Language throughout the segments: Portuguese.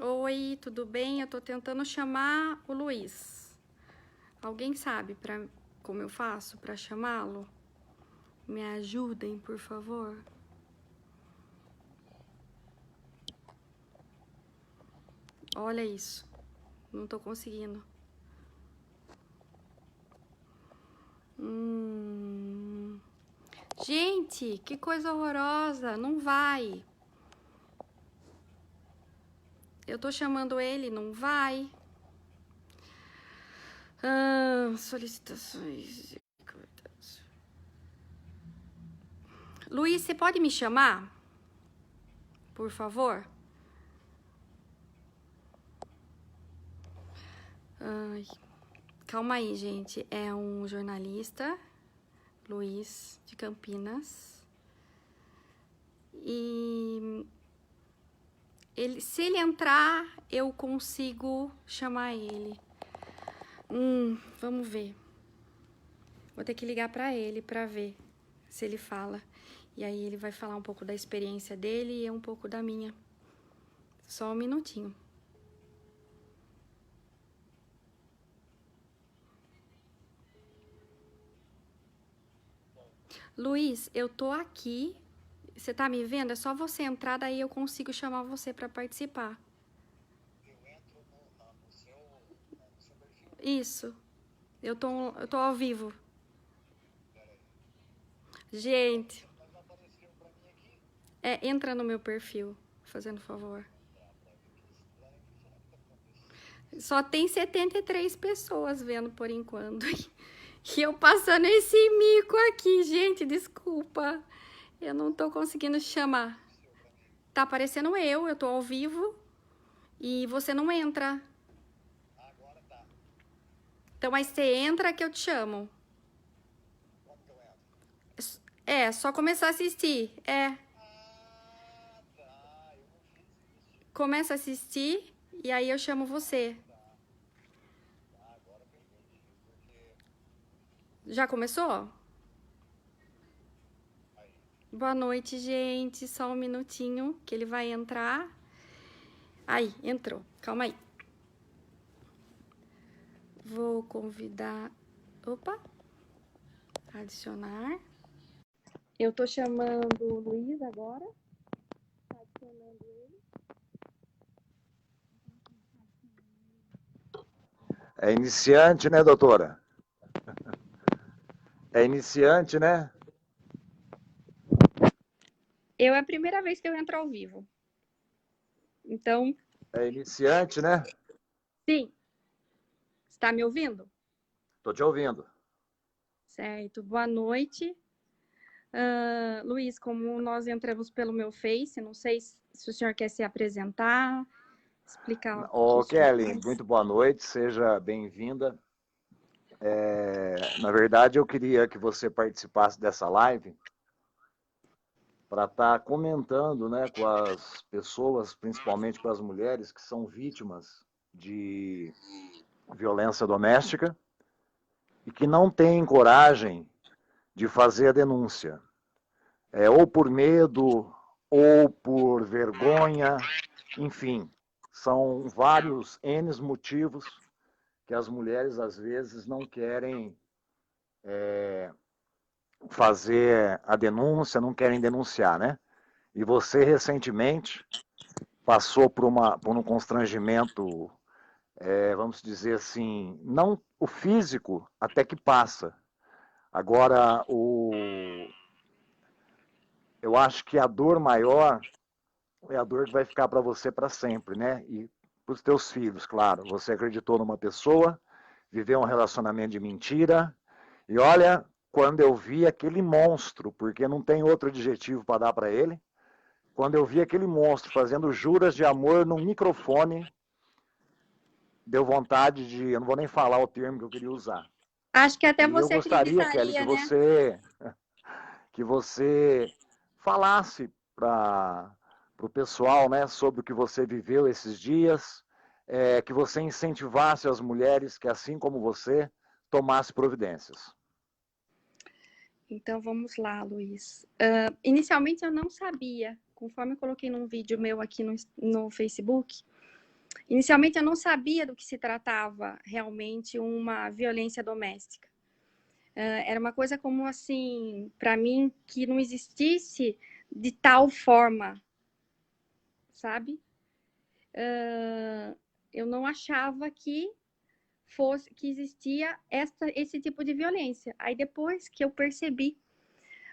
Oi, tudo bem? Eu tô tentando chamar o Luiz. Alguém sabe como eu faço para chamá-lo? Me ajudem, por favor. Olha isso. Não tô conseguindo. Gente, que coisa horrorosa. Não vai. Eu tô chamando ele, não vai. Solicitações. Luiz, você pode me chamar? Por favor? Ai, calma aí, gente. É um jornalista, Luiz, de Campinas. E se ele entrar, eu consigo chamar ele. Vamos ver. Vou ter que ligar pra ele pra ver se ele fala. E aí ele vai falar um pouco da experiência dele e um pouco da minha. Só um minutinho. Luiz, eu tô aqui. Você tá me vendo? É só você entrar, daí eu consigo chamar você pra participar. Isso. Eu tô ao vivo. Gente, entra no meu perfil, fazendo favor. Só tem 73 pessoas vendo por enquanto. E eu passando esse mico aqui, gente, desculpa. Eu não tô conseguindo chamar. Tá aparecendo eu tô ao vivo e você não entra. Então aí você entra que eu te chamo. Só começar a assistir. Começa a assistir e aí eu chamo você. Já começou? Boa noite, gente. Só um minutinho que ele vai entrar. Aí, entrou. Calma aí. Vou convidar. Opa! Adicionar. Eu tô chamando o Luiz agora. Tá adicionando ele. É iniciante, né, doutora? É iniciante, né? É a primeira vez que eu entro ao vivo. Então, É iniciante, né? sim. Está me ouvindo? Tô te ouvindo. Certo. Boa noite. Luiz, como nós entramos pelo meu Face, não sei se o senhor quer se apresentar, explicar o que o Ô, senhor Kelly, faz. muito boa noite, seja bem-vinda. Na verdade, eu queria que você participasse dessa live para estar comentando, né, com as pessoas, principalmente com as mulheres que são vítimas de violência doméstica e que não têm coragem de fazer a denúncia. Ou por medo, ou por vergonha, enfim, são vários N motivos que as mulheres às vezes não querem fazer a denúncia, não querem denunciar, né? E você recentemente passou por um constrangimento, vamos dizer assim, não o físico até que passa. Agora, eu acho que a dor maior é a dor que vai ficar para você para sempre, né? E para os teus filhos, claro. Você acreditou numa pessoa, viveu um relacionamento de mentira, e olha, quando eu vi aquele monstro, porque não tem outro adjetivo para dar para ele, quando eu vi aquele monstro fazendo juras de amor num microfone, deu vontade de, eu não vou nem falar o termo que eu queria usar. Acho que até E eu você gostaria, Kelly, acreditaria, né? que você falasse para o pessoal, né, sobre o que você viveu esses dias, que você incentivasse as mulheres que, assim como você, tomasse providências. Então vamos lá, Luiz. Inicialmente eu não sabia, conforme eu coloquei num vídeo meu aqui no Facebook, Inicialmente eu não sabia do que se tratava realmente uma violência doméstica. Era uma coisa como assim, para mim, que não existisse de tal forma, sabe? Eu não achava que existia esse tipo de violência. Aí depois que eu percebi.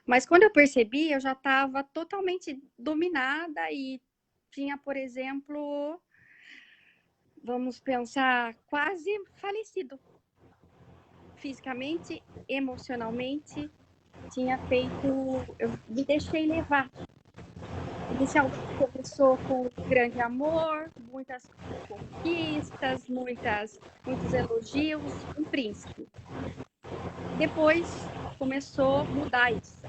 Mas quando eu percebi, eu já estava totalmente dominada e tinha, por exemplo, vamos pensar, quase falecido. Fisicamente, emocionalmente, tinha feito. Eu me deixei levar. Inicialmente começou com grande amor, muitas conquistas, muitos elogios, um príncipe. Depois começou a mudar isso.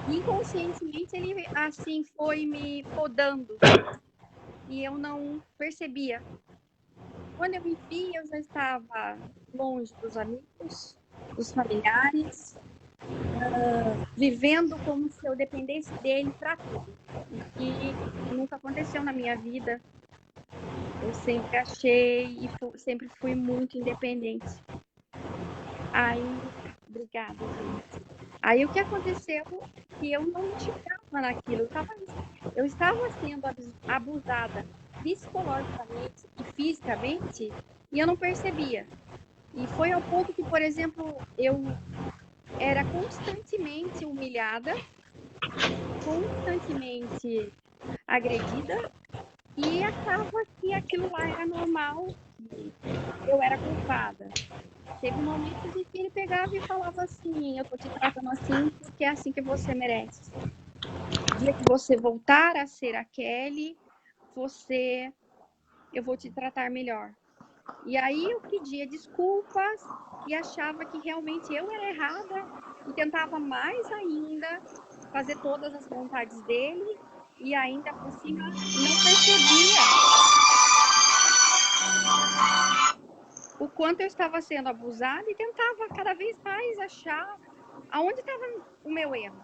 Inconscientemente ele assim foi me podando e eu não percebia. Quando eu me vi, eu já estava longe dos amigos, dos familiares, vivendo como se eu dependesse dele para tudo. O que nunca aconteceu na minha vida. Eu sempre achei e sempre fui muito independente. Aí, obrigada, gente. Aí o que aconteceu que eu não enxergava naquilo. Eu estava sendo abusada psicologicamente e fisicamente e eu não percebia. E foi ao ponto que, por exemplo, eu era constantemente humilhada, constantemente agredida e achava que aquilo lá era normal, que eu era culpada. Teve momentos em que ele pegava e falava assim: eu tô te tratando assim porque é assim que você merece. O dia que você voltar a ser a Kelly, eu vou te tratar melhor. E aí eu pedia desculpas e achava que realmente eu era errada e tentava mais ainda fazer todas as vontades dele e ainda por cima não percebia o quanto eu estava sendo abusada e tentava cada vez mais achar aonde estava o meu erro.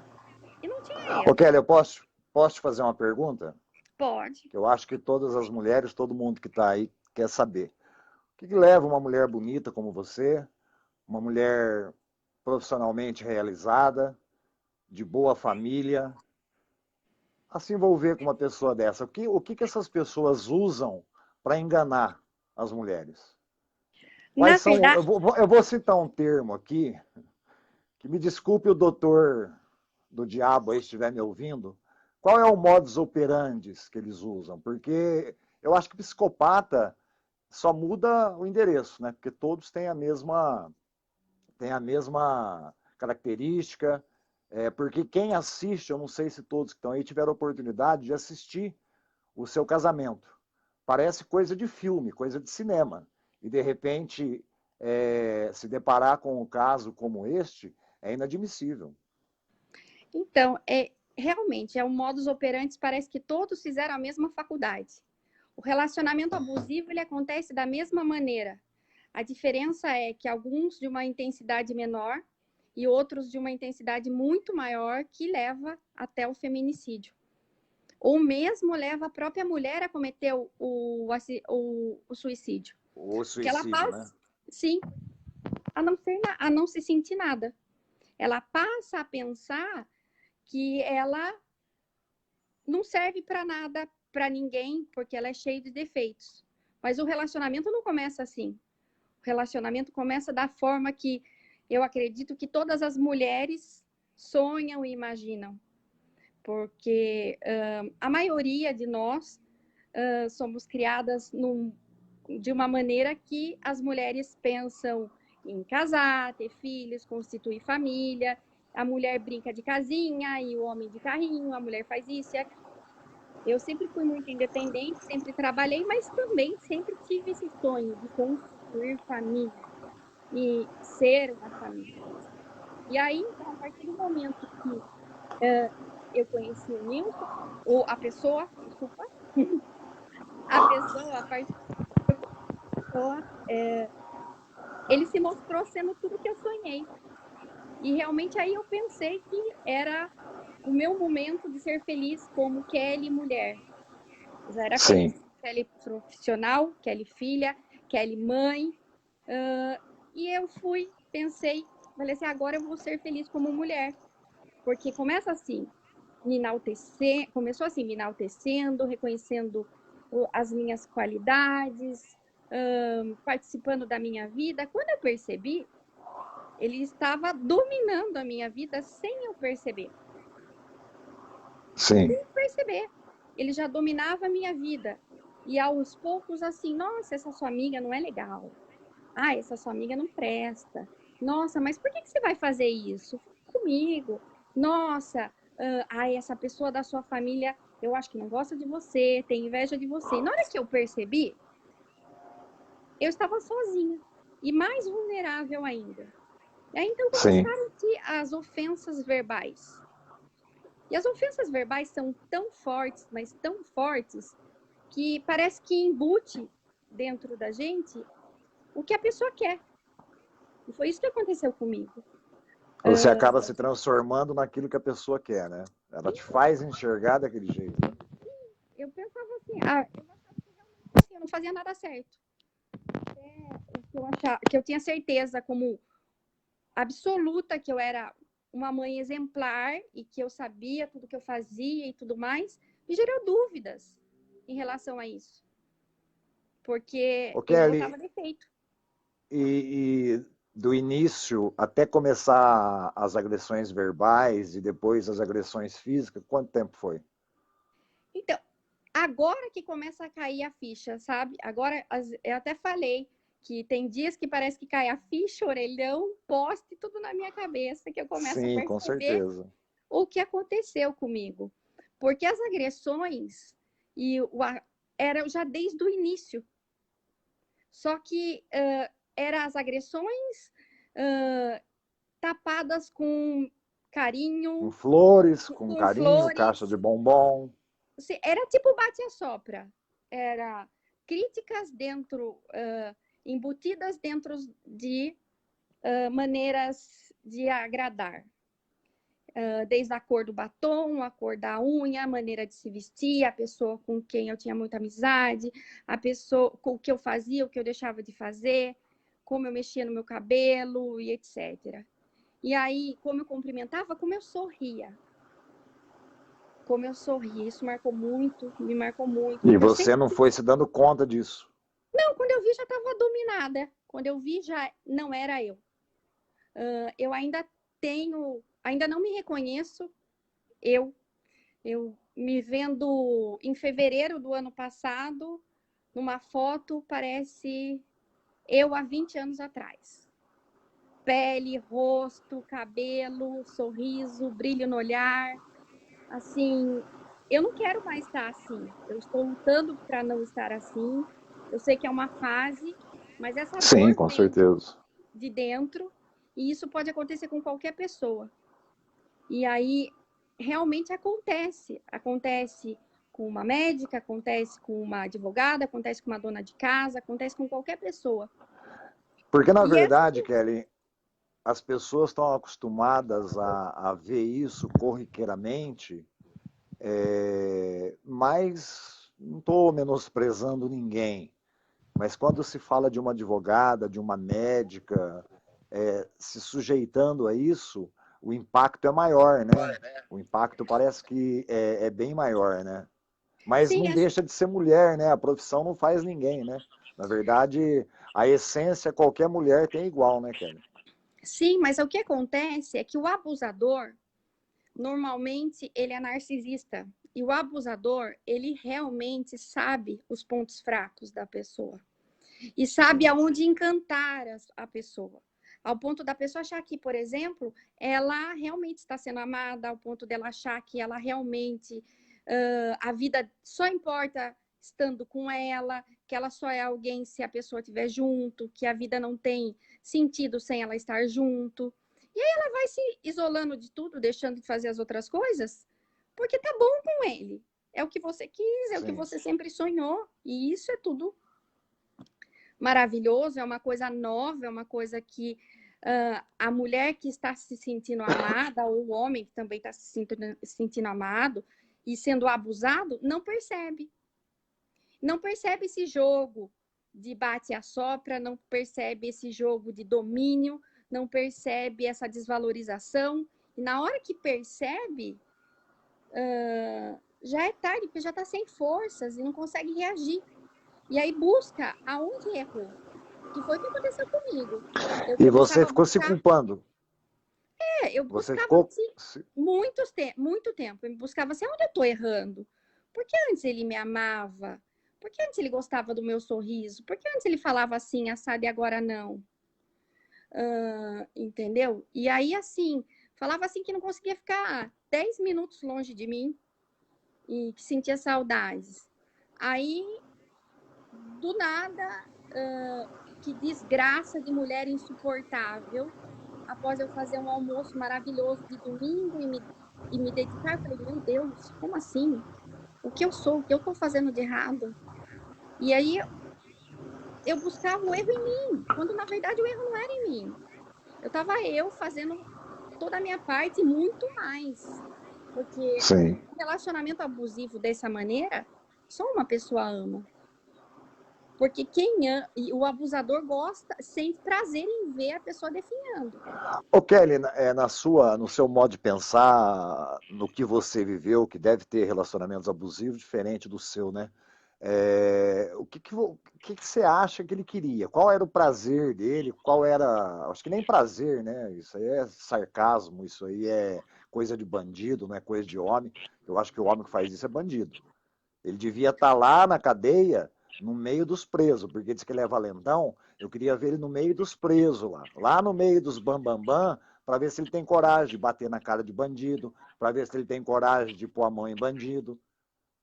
E não tinha Ô, erro. Kelly, eu posso te fazer uma pergunta? Pode. Que eu acho que todas as mulheres, todo mundo que está aí quer saber. O que leva uma mulher bonita como você, uma mulher profissionalmente realizada, de boa família, a se envolver com uma pessoa dessa? O que essas pessoas usam para enganar as mulheres? Na Quais são. verdade, Eu vou citar um termo aqui, que me desculpe o doutor do diabo aí estiver me ouvindo. Qual é o modus operandi que eles usam? Porque eu acho que psicopata só muda o endereço, né? Porque todos têm a mesma característica. Porque quem assiste, eu não sei se todos que estão aí tiveram a oportunidade de assistir o seu casamento. Parece coisa de filme, coisa de cinema. E de repente se deparar com um caso como este é inadmissível. então, realmente, é um modus operandi, parece que todos fizeram a mesma faculdade. O relacionamento abusivo, ele acontece da mesma maneira. A diferença é que alguns de uma intensidade menor e outros de uma intensidade muito maior que leva até o feminicídio. Ou mesmo leva a própria mulher a cometer o suicídio. O Porque ela suicídio, né? passa, sim, a não se sentir nada. Ela passa a pensar que ela não serve para nada, para ninguém, porque ela é cheia de defeitos. Mas o relacionamento não começa assim. O relacionamento começa da forma que eu acredito que todas as mulheres sonham e imaginam. Porque a maioria de nós somos criadas de uma maneira que as mulheres pensam em casar, ter filhos, constituir família. A mulher brinca de casinha e o homem de carrinho, a mulher faz isso e aquilo. Eu sempre fui muito independente, sempre trabalhei, mas também sempre tive esse sonho de construir família e ser uma família. E aí, então, a partir do momento que eu conheci o Nilson, ou a pessoa, desculpa, a pessoa, a partir da pessoa, ele se mostrou sendo tudo que eu sonhei. E realmente aí eu pensei que era o meu momento de ser feliz como Kelly mulher. Já era Sim. feliz. Kelly profissional, Kelly filha, Kelly mãe. E eu pensei, falei assim, agora eu vou ser feliz como mulher. Porque começa assim, começou assim, me enaltecendo, reconhecendo as minhas qualidades, participando da minha vida. Quando eu percebi, ele estava dominando a minha vida sem eu perceber. Sim. Sem perceber. Ele já dominava a minha vida. E aos poucos, assim, nossa, essa sua amiga não é legal. Ah, essa sua amiga não presta. Nossa, mas por que você vai fazer isso? Fica comigo. Nossa, essa pessoa da sua família, eu acho que não gosta de você, tem inveja de você. E na hora que eu percebi, eu estava sozinha e mais vulnerável ainda. E aí, então, começaram as ofensas verbais. E as ofensas verbais são tão fortes, mas tão fortes, que parece que embute dentro da gente o que a pessoa quer. E foi isso que aconteceu comigo. Você acaba se transformando naquilo que a pessoa quer, né? Ela te faz enxergar daquele jeito. Eu pensava assim, eu achava que realmente eu não fazia nada certo. Que eu tinha certeza como absoluta que eu era uma mãe exemplar e que eu sabia tudo que eu fazia e tudo mais, me gerou dúvidas em relação a isso. Porque eu botava defeito. E do início até começar as agressões verbais e depois as agressões físicas, quanto tempo foi? Então, agora que começa a cair a ficha, sabe? Agora, eu até falei que tem dias que parece que cai a ficha, orelhão, poste, tudo na minha cabeça, que eu começo a perceber com certeza. O que aconteceu comigo. Porque as agressões eram já desde o início. Só que eram as agressões tapadas com carinho. Com flores, com carinho, flores. caixa de bombom. Era tipo bate-a-sopra. Era críticas embutidas dentro de maneiras de agradar. Desde a cor do batom, a cor da unha, a maneira de se vestir, a pessoa com quem eu tinha muita amizade, a pessoa com o que eu fazia, o que eu deixava de fazer, como eu mexia no meu cabelo e etc. E aí, como eu cumprimentava, como eu sorria. Como eu sorria, isso marcou muito, me marcou muito. E você não foi se dando conta disso? Não, quando eu vi já estava dominada. Quando eu vi já não era eu. Eu ainda não me reconheço eu me vendo em fevereiro do ano passado, numa foto, parece eu há 20 anos atrás. Pele, rosto, cabelo, sorriso, brilho no olhar. Assim, eu não quero mais estar assim. Eu estou lutando para não estar assim. Eu sei que é uma fase, mas essa dor com certeza. De dentro, e isso pode acontecer com qualquer pessoa. E aí, realmente acontece. Acontece com uma médica, acontece com uma advogada, acontece com uma dona de casa, acontece com qualquer pessoa. Porque, na verdade, Kelly, as pessoas estão acostumadas a ver isso corriqueiramente, mas não estou menosprezando ninguém. Mas quando se fala de uma advogada, de uma médica, se sujeitando a isso, o impacto é maior, né? O impacto parece que é bem maior, né? Mas não deixa de ser mulher, né? A profissão não faz ninguém, né? Na verdade, a essência qualquer mulher tem igual, né, Kelly? Sim, mas o que acontece é que o abusador, normalmente, ele é narcisista. E o abusador, ele realmente sabe os pontos fracos da pessoa. E sabe aonde encantar a pessoa. Ao ponto da pessoa achar que, por exemplo, ela realmente está sendo amada, ao ponto dela achar que ela realmente, a vida só importa estando com ela, que ela só é alguém se a pessoa estiver junto, que a vida não tem sentido sem ela estar junto. E aí ela vai se isolando de tudo, deixando de fazer as outras coisas, porque tá bom com ele. É o que você quis, é o que você sempre sonhou. E isso é tudo maravilhoso, é uma coisa nova, é uma coisa que a mulher que está se sentindo amada, ou o homem que também está se sentindo amado e sendo abusado, não percebe. Não percebe esse jogo de bate e assopra, não percebe esse jogo de domínio, não percebe essa desvalorização. E na hora que percebe, já é tarde, porque já está sem forças e não consegue reagir. E aí busca aonde errou. Que foi o que aconteceu comigo. Eu E você começava a ficou se buscar. culpando. Eu Você buscava ficou. assim, muito tempo. Eu buscava assim, onde eu estou errando? Porque antes ele me amava? Porque antes ele gostava do meu sorriso? Porque antes ele falava assim, assado e agora não? Entendeu? E aí, assim, falava assim que não conseguia ficar 10 minutos longe de mim e que sentia saudades. Aí, do nada, que desgraça de mulher insuportável. Após eu fazer um almoço maravilhoso de domingo e me dedicar, eu falei, meu Deus, como assim? O que eu sou? O que eu estou fazendo de errado? E aí eu buscava o erro em mim, quando na verdade o erro não era em mim. Eu fazendo toda a minha parte e muito mais. Porque Sim. um relacionamento abusivo dessa maneira, só uma pessoa ama. Porque e o abusador gosta, sente prazer em ver a pessoa definhando. Ô Kelly, no seu modo de pensar, no que você viveu, que deve ter relacionamentos abusivos diferente do seu, né? O que você acha que ele queria? Qual era o prazer dele? Qual era. Acho que nem prazer, né? Isso aí é sarcasmo, isso aí é coisa de bandido, não é coisa de homem. Eu acho que o homem que faz isso é bandido. Ele devia estar lá na cadeia, no meio dos presos, porque diz que ele é valentão. Eu queria ver ele no meio dos presos lá no meio dos bambambam, para ver se ele tem coragem de bater na cara de bandido, para ver se ele tem coragem de pôr a mão em bandido,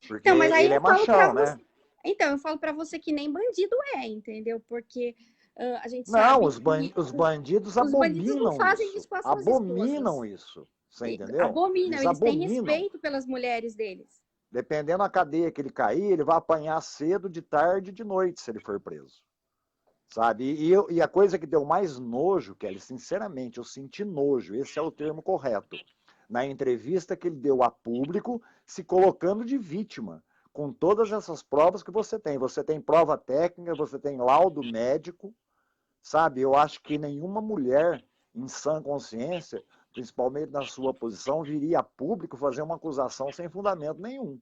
porque Então, mas aí ele é eu falo para machão, você. né? Então, eu falo para você que nem bandido é, entendeu? Porque a gente Não, sabe que os bandidos os bandidos não abominam fazem isso. isso com as suas esposas. Abominam isso. Você entendeu? Abominam, Eles eles têm abominam. respeito pelas mulheres deles. Dependendo da cadeia que ele cair, ele vai apanhar cedo, de tarde e de noite, se ele for preso. Sabe? E a coisa que deu mais nojo, Kelly, sinceramente, eu senti nojo, esse é o termo correto. Na entrevista que ele deu a público, se colocando de vítima, com todas essas provas que você tem. Você tem prova técnica, você tem laudo médico, sabe? Eu acho que nenhuma mulher em sã consciência, principalmente na sua posição, viria a público fazer uma acusação sem fundamento nenhum.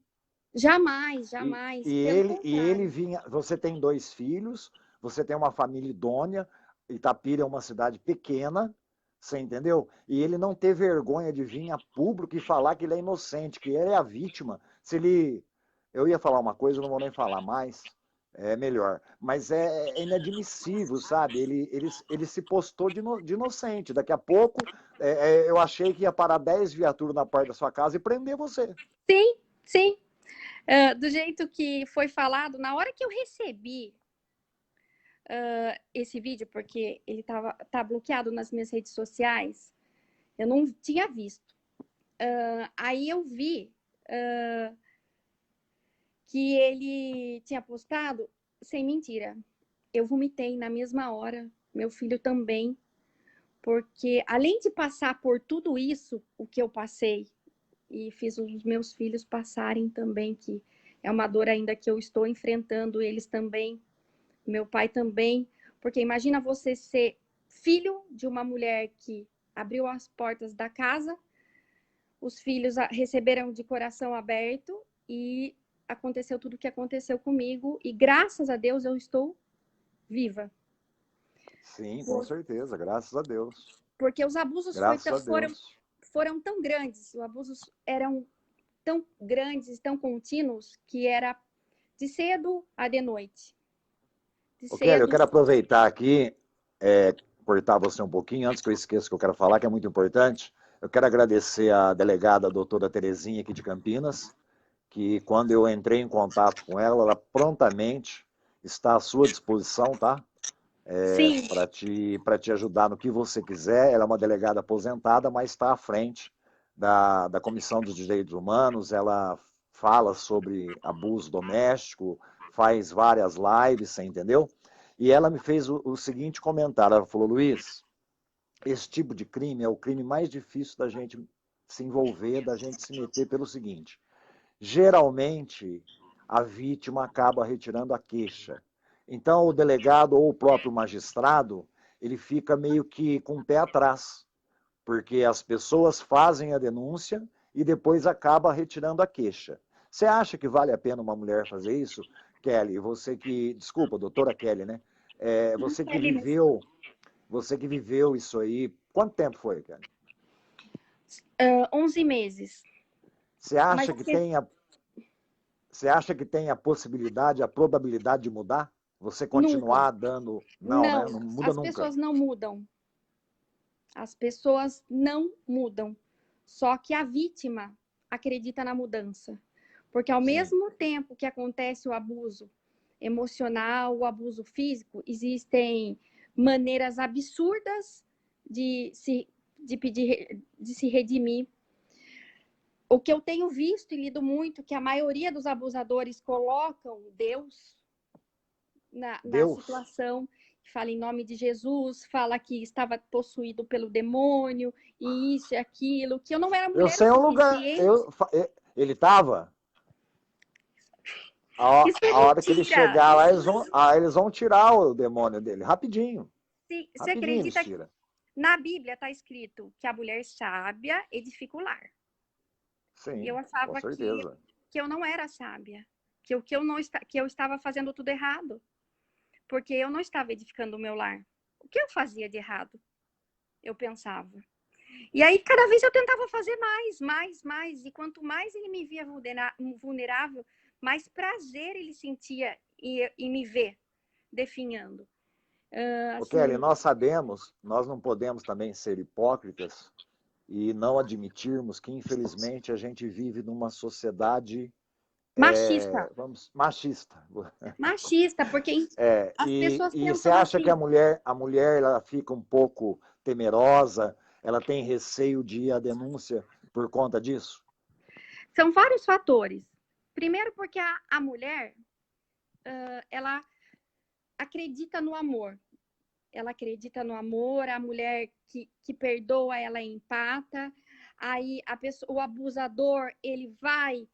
Jamais, E, jamais. e, Pelo ele, e ele contrário. vinha. Você tem 2 filhos, você tem uma família idônea, Itapira é uma cidade pequena, você entendeu? E ele não ter vergonha de vir a público e falar que ele é inocente, que ele é a vítima. Se ele. Eu ia falar uma coisa, eu não vou nem falar mais, é melhor. Mas é inadmissível, sabe? Ele se postou de inocente. Daqui a pouco, eu achei que ia parar 10 viaturas na porta da sua casa e prender você. Sim, sim. Do jeito que foi falado, na hora que eu recebi esse vídeo, porque ele tá bloqueado nas minhas redes sociais, eu não tinha visto. Aí eu vi que ele tinha postado, sem mentira. Eu vomitei na mesma hora, meu filho também, porque além de passar por tudo isso, o que eu passei, e fiz os meus filhos passarem também, que é uma dor ainda que eu estou enfrentando, eles também, meu pai também, porque imagina você ser filho de uma mulher que abriu as portas da casa, os filhos receberam de coração aberto e aconteceu tudo o que aconteceu comigo e graças a Deus eu estou viva. Sim, com certeza, graças a Deus. Porque os abusos Graças a Deus. foram tão grandes, os abusos eram tão grandes, tão contínuos, que era de cedo a de noite. De Ô, Kelly, eu cedo. quero aproveitar aqui, cortar você um pouquinho, antes que eu esqueça o que eu quero falar, que é muito importante. Eu quero agradecer a delegada a doutora Terezinha aqui de Campinas, que quando eu entrei em contato com ela, ela prontamente está à sua disposição, tá? Sim. Para te ajudar no que você quiser. Ela é uma delegada aposentada, mas está à frente da Comissão dos Direitos Humanos. Ela fala sobre abuso doméstico, faz várias lives, você entendeu? E ela me fez o seguinte comentário. Ela falou, Luiz, esse tipo de crime é o crime mais difícil da gente se envolver, da gente se meter pelo seguinte. Geralmente, a vítima acaba retirando a queixa. Então, o delegado ou o próprio magistrado, ele fica meio que com o pé atrás, porque as pessoas fazem a denúncia e depois acaba retirando a queixa. Você acha que vale a pena uma mulher fazer isso, Kelly? Você que, desculpa, doutora Kelly, né? Ali mesmo. Você que viveu isso aí, quanto tempo foi, Kelly? 11 meses. Você Mas acha que tem a, você acha que tem a possibilidade, a probabilidade de mudar? Você nunca. continuar dando. Não, né? Não, Não muda as nunca. pessoas não mudam. As pessoas não mudam. Só que a vítima acredita na mudança. Porque ao Sim. mesmo tempo que acontece o abuso emocional, o abuso físico, existem maneiras absurdas de pedir, de se redimir. O que eu tenho visto e lido muito, que a maioria dos abusadores colocam Deus na Deus. situação, fala em nome de Jesus, fala que estava possuído pelo demônio, e isso e aquilo, que eu não era Eu mulher o sei um lugar. suficiente. Ele estava. Isso é A hora que ele mentira. chegar lá, eles vão tirar o demônio dele. Rapidinho. Você Rapidinho eles acredita que tiram. na Bíblia está escrito que a mulher sábia edifica o lar? E eu Sim, com achava certeza. que eu não era sábia, que eu estava fazendo tudo errado, porque eu não estava edificando o meu lar. O que eu fazia de errado? Eu pensava. E aí, cada vez eu tentava fazer mais. E quanto mais ele me via vulnerável, mais prazer ele sentia em me ver definhando. O Kelly, Assim, nós sabemos, nós não podemos também ser hipócritas e não admitirmos que, infelizmente, a gente vive numa sociedade machista. machista. Machista, porque as pessoas E você pensam acha que assim. a mulher ela fica um pouco temerosa, ela tem receio de ir à denúncia por conta disso? São vários fatores. Primeiro, porque a mulher, ela acredita no amor. Ela acredita no amor, a mulher que perdoa, ela empata. Aí o abusador, ele vai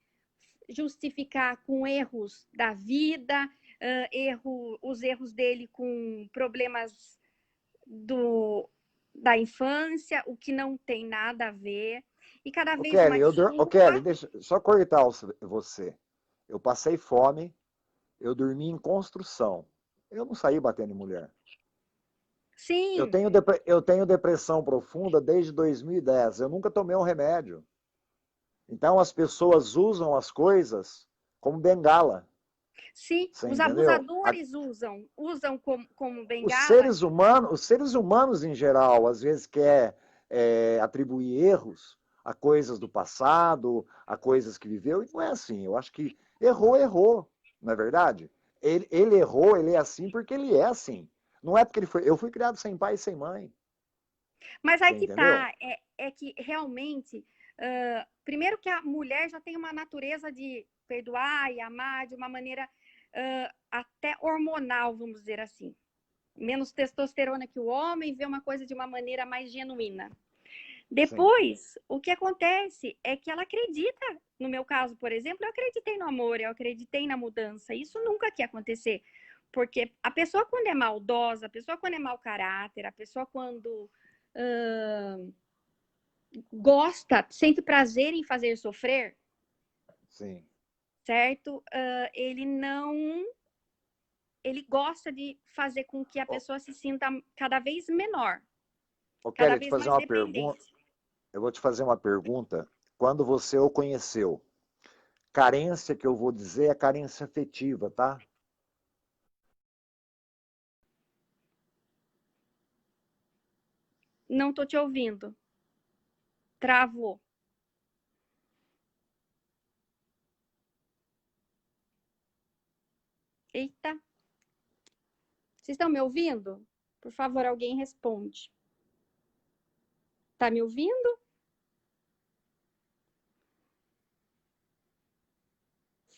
justificar com erros da vida, os erros dele com problemas da infância, o que não tem nada a ver. E cada vez uma Kelly, desculpa. deixa só cortar você. Eu passei fome, eu dormi em construção. Eu não saí batendo em mulher. Sim, Eu tenho depressão profunda desde 2010. Eu nunca tomei um remédio. Então as pessoas usam as coisas como bengala. sim, Você os entendeu? abusadores usam como bengala. Os seres humanos em geral, às vezes quer atribuir erros a coisas do passado, a coisas que viveu, e não é assim. Eu acho que errou, não é verdade? Ele errou, ele é assim porque ele é assim. Não é porque ele foi. Eu fui criado sem pai e sem mãe. Mas aí Você que entendeu? tá, é que realmente, primeiro que a mulher já tem uma natureza de perdoar e amar de uma maneira até hormonal, vamos dizer assim. Menos testosterona que o homem, vê uma coisa de uma maneira mais genuína. Sim. Depois, o que acontece é que ela acredita, no meu caso, por exemplo, eu acreditei no amor, eu acreditei na mudança. Isso nunca quer acontecer. Porque a pessoa quando é maldosa, a pessoa quando é mau caráter, a pessoa quando gosta, sente prazer em fazer sofrer, Sim. certo? Ele não. Ele gosta de fazer com que a Ô, pessoa se sinta cada vez menor, cada Kelly, te vez fazer mais uma pergunta. dependente. Eu vou te fazer uma pergunta. Quando você o conheceu, carência que eu vou dizer é carência afetiva, tá? Não tô te ouvindo. Travou. Eita. Vocês estão me ouvindo? Por favor, alguém responde. Tá me ouvindo?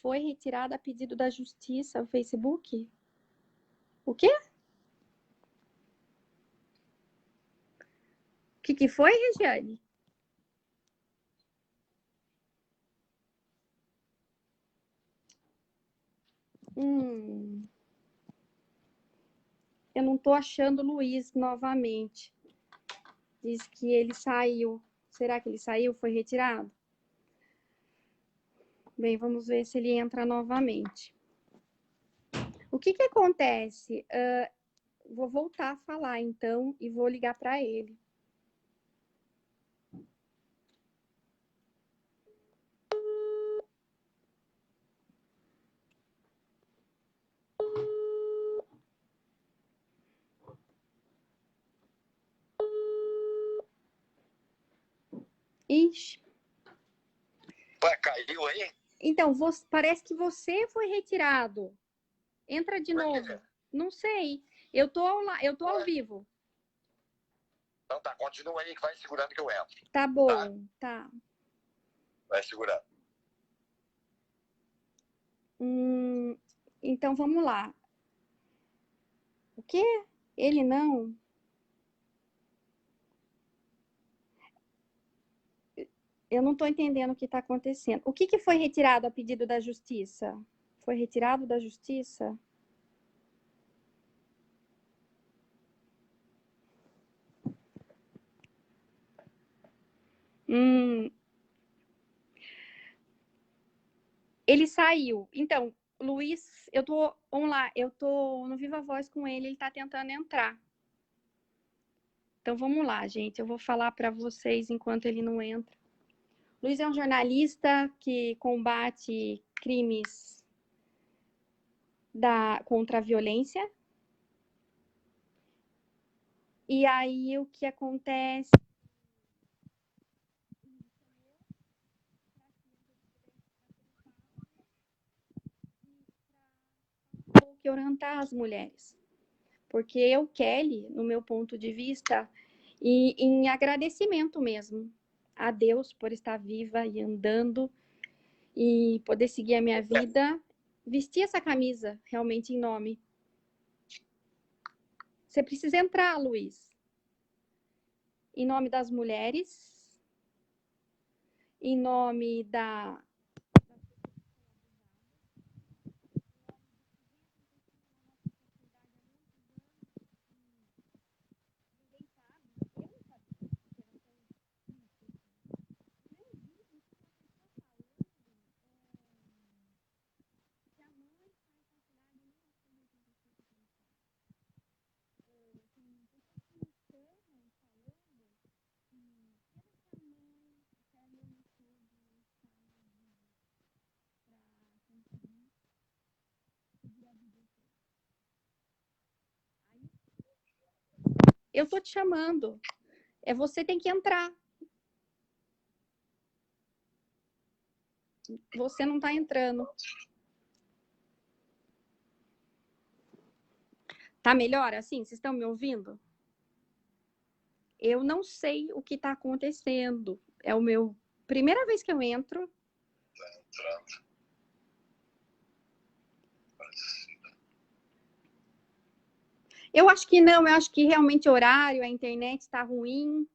Foi retirada a pedido da justiça o Facebook? O quê? O que foi, Regiane? Eu não tô achando o Luiz novamente. Diz que ele saiu. Será que ele saiu? Foi retirado? Bem, vamos ver se ele entra novamente. O que que acontece? Vou voltar a falar, então, e vou ligar para ele. Ixi. Ué, caiu aí? Então, parece que você foi retirado. Entra de novo. Quê? Não sei. Eu tô ao vivo. Então tá, continua aí que vai segurando que eu entro. Tá bom, tá. Vai segurando. Então, vamos lá. O quê? Ele não? Eu não estou entendendo o que está acontecendo. O que, que foi retirado a pedido da justiça? Foi retirado da justiça? Ele saiu. Então, Luiz, vamos lá, eu tô no Viva Voz com ele está tentando entrar. Então, vamos lá, gente, eu vou falar para vocês enquanto ele não entra. Luiz é um jornalista que combate crimes contra a violência. E aí, o que acontece? Que orientar as mulheres. Porque eu, Kelly, no meu ponto de vista, e em agradecimento mesmo a Deus por estar viva e andando e poder seguir a minha vida, vestir essa camisa realmente em nome. Você precisa entrar, Luiz. Em nome das mulheres, em nome da... Eu tô te chamando. Você tem que entrar. Você não tá entrando. Tá melhor assim? Vocês estão me ouvindo? Eu não sei o que está acontecendo. É o meu primeira vez que eu entro. Tá entrando. Eu acho que não, eu acho que realmente o horário, a internet está ruim.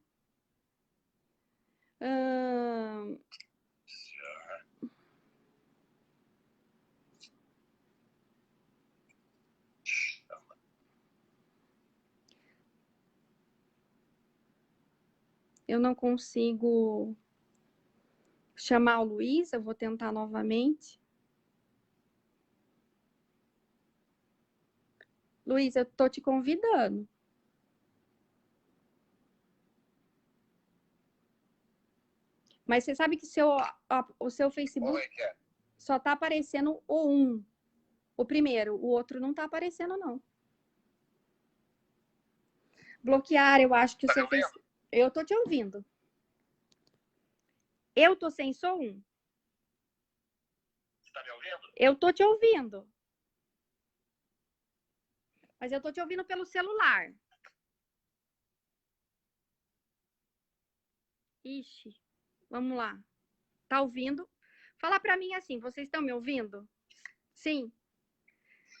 Eu não consigo chamar o Luiz, eu vou tentar novamente. Luiz, eu tô te convidando. Mas você sabe que o seu Facebook só tá aparecendo o 1. O primeiro, o outro não tá aparecendo, não. Bloquear, eu acho que o seu Facebook... Eu tô te ouvindo. Eu tô sem som? Você tá me ouvindo? Eu tô te ouvindo. Mas eu tô te ouvindo pelo celular. Ixi, vamos lá. Tá ouvindo? Fala pra mim assim, vocês estão me ouvindo? Sim.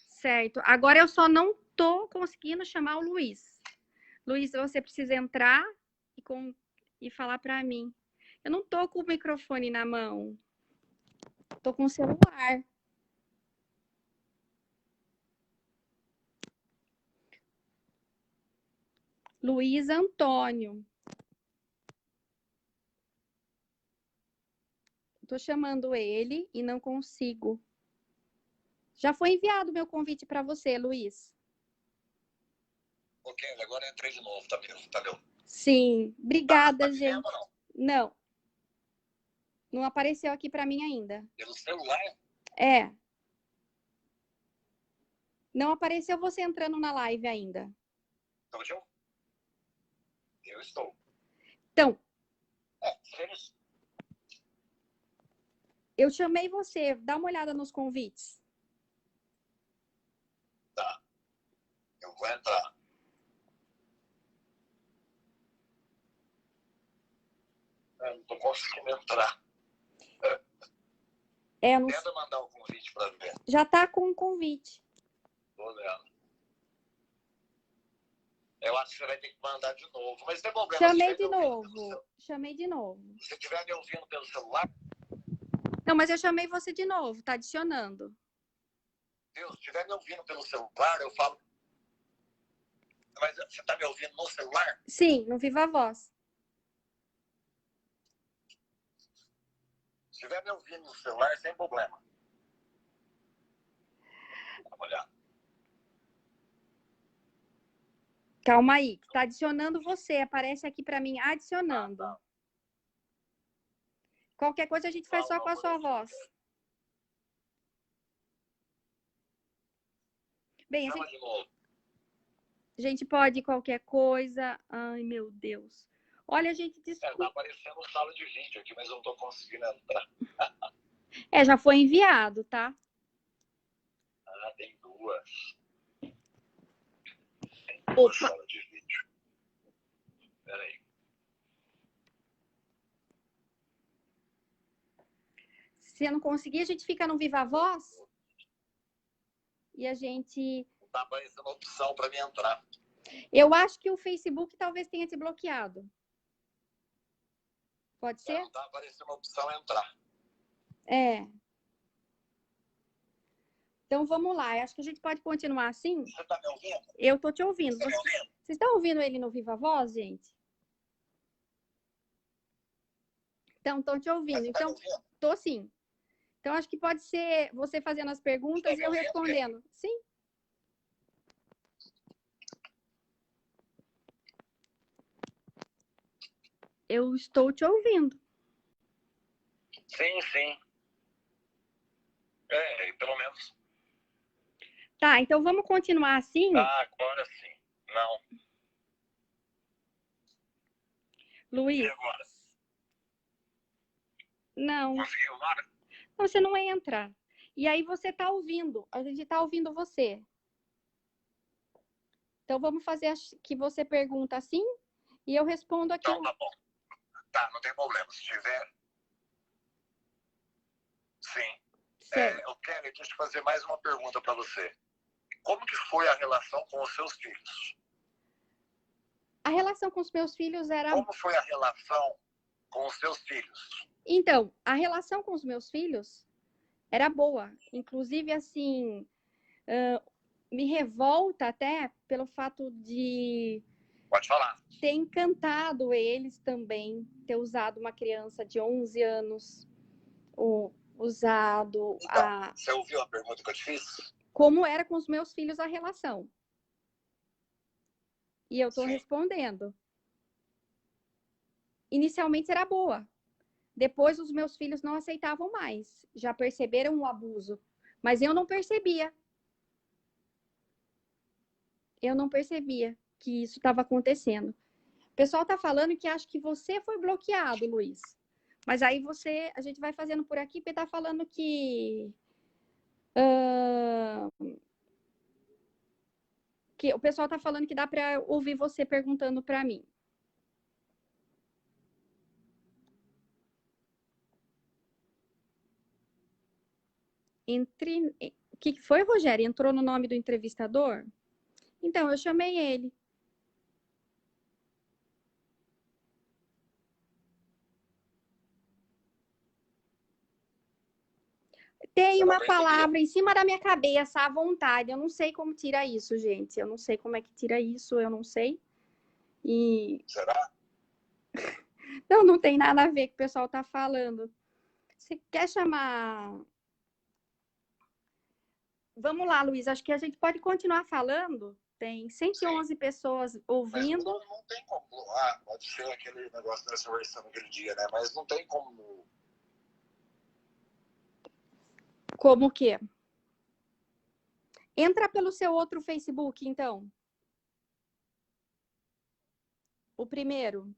Certo. Agora eu só não tô conseguindo chamar o Luiz. Luiz, você precisa entrar e falar pra mim. Eu não tô com o microfone na mão. Tô com o celular. Luiz Antônio. Tô chamando ele e não consigo. Já foi enviado o meu convite para você, Luiz. Ok, agora eu entrei de novo, tá vendo? Sim, obrigada, tá gente. Não? Não. Não apareceu aqui para mim ainda. Pelo celular? É. Não apareceu você entrando na live ainda. Eu estou. Então, eu chamei você. Dá uma olhada nos convites. Tá. Eu vou entrar. Eu não tô conseguindo entrar. Tenta mandar o convite para ver. Já tá com o convite. Tô vendo. Eu acho que você vai ter que mandar de novo. Mas não tem problema. Chamei de novo. Chamei de novo. Se você estiver me ouvindo pelo celular... Não, mas eu chamei você de novo. Tá adicionando. Deus, se estiver me ouvindo pelo celular, eu falo... Mas você tá me ouvindo no celular? Sim, no Viva Voz. Se estiver me ouvindo no celular, sem problema. Vamos olhar. Calma aí. Tá adicionando você. Aparece aqui para mim adicionando. Tá. Qualquer coisa a gente faz só com a sua voz. Bem, a gente pode qualquer coisa. Ai, meu Deus. Olha, a gente desculpa. Tá aparecendo sala de vídeo aqui, mas eu não tô conseguindo entrar. Já foi enviado, tá? Ah, tem duas. Opa. Sala de vídeo. Peraí. Se eu não conseguir, a gente fica no Viva Voz. E a gente... Não tá aparecendo opção para mim entrar. Eu acho que o Facebook talvez tenha te bloqueado. Pode ser? Não tá aparecendo opção entrar. Então, vamos lá. Eu acho que a gente pode continuar assim. Você tá me ouvindo? Eu tô te ouvindo. Você tá me ouvindo? Vocês estão ouvindo ele no Viva Voz, gente? Então, estão te ouvindo. Então, tô sim. Então, acho que pode ser você fazendo as perguntas e eu respondendo. Sim. Eu estou te ouvindo. Sim. Pelo menos. Tá, então vamos continuar assim? Agora sim. Não. Luiz? E agora? Não. Conseguiu agora? Não, você não entra. E aí você tá ouvindo. A gente tá ouvindo você. Então vamos fazer que você pergunta assim e eu respondo aqui. Então tá bom. Tá, não tem problema. Se tiver... Sim. Eu quero, deixa eu fazer mais uma pergunta para você. Como que foi a relação com os seus filhos? A relação com os meus filhos era... Como foi a relação com os seus filhos? Então, a relação com os meus filhos era boa. Inclusive, assim, me revolta até pelo fato de... Pode falar. Ter encantado eles também, ter usado uma criança de 11 anos, ou usado... Então, você ouviu a pergunta que eu te fiz? Como era com os meus filhos a relação. E eu tô respondendo. Inicialmente era boa. Depois os meus filhos não aceitavam mais. Já perceberam o abuso. Mas eu não percebia. Eu não percebia que isso estava acontecendo. O pessoal tá falando que acha que você foi bloqueado, Luiz. Mas aí a gente vai fazendo por aqui, porque tá falando que o pessoal tá falando que dá para ouvir você perguntando para mim. O que foi, Rogério? Entrou no nome do entrevistador? Então, eu chamei ele. Tem uma palavra em cima da minha cabeça, à vontade. Eu não sei como tira isso, gente. Eu não sei como é que tira isso, eu não sei. E Será? não, não tem nada a ver com o que o pessoal tá falando. Você quer chamar... Vamos lá, Luiz, acho que a gente pode continuar falando. Tem 111 pessoas ouvindo. Mas não tem como. Ah, pode ser aquele negócio dessa versão naquele dia, né? Mas não tem como. Como que? Entra pelo seu outro Facebook, então. O primeiro.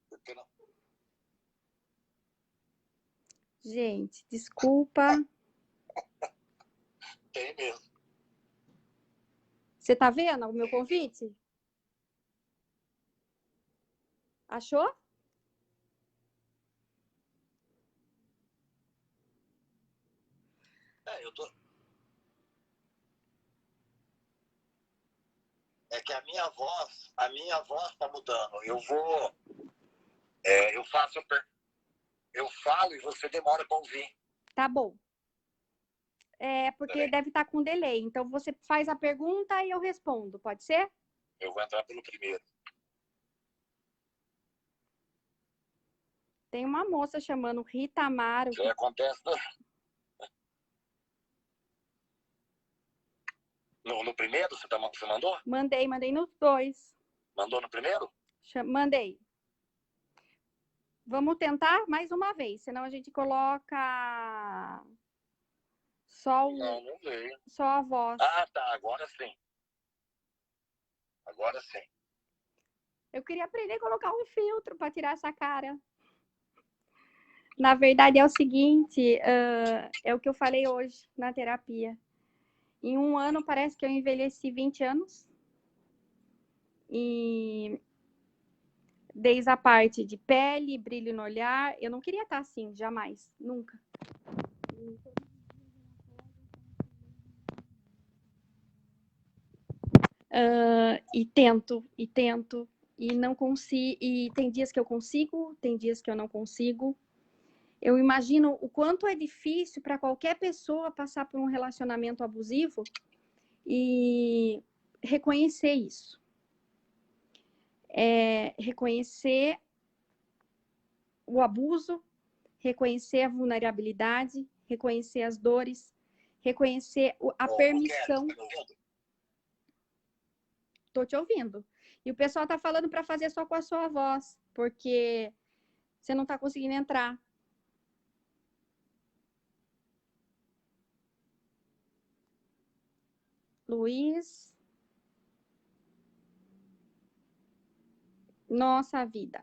Porque não Gente, desculpa. tem mesmo. Você tá vendo o meu convite? Achou? É, eu tô. É que a minha voz tá mudando. Eu vou. Eu faço. Eu falo e você demora para ouvir. Tá bom. É porque deve estar com delay. Então você faz a pergunta e eu respondo, pode ser? Eu vou entrar pelo primeiro. Tem uma moça chamando Rita Amaro. Isso aí acontece no primeiro? Você mandou? Mandei nos dois. Mandou no primeiro? Mandei. Vamos tentar mais uma vez, senão a gente coloca só Não veio. só a voz. Ah, tá. Agora sim. Agora sim. Eu queria aprender a colocar um filtro para tirar essa cara. Na verdade, é o seguinte, é o que eu falei hoje na terapia. Em um ano, parece que eu envelheci 20 anos. E desde a parte de pele, brilho no olhar, eu não queria estar assim, jamais, nunca. E tento, e não consigo. E tem dias que eu consigo, tem dias que eu não consigo. Eu imagino o quanto é difícil para qualquer pessoa passar por um relacionamento abusivo e reconhecer isso. Reconhecer o abuso, reconhecer a vulnerabilidade, reconhecer as dores, reconhecer a permissão. Estou te ouvindo. E o pessoal está falando para fazer só com a sua voz, porque você não está conseguindo entrar. Luiz. Nossa vida.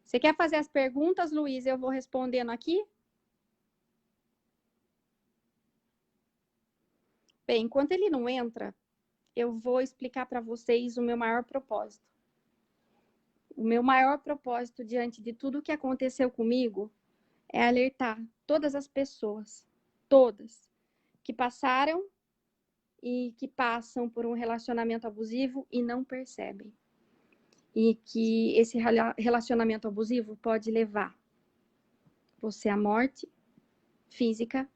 Você quer fazer as perguntas, Luiz? Eu vou respondendo aqui? Bem, enquanto ele não entra, eu vou explicar para vocês o meu maior propósito. O meu maior propósito diante de tudo o que aconteceu comigo é alertar todas as pessoas, todas, que passaram e que passam por um relacionamento abusivo e não percebem. E que esse relacionamento abusivo pode levar você à morte física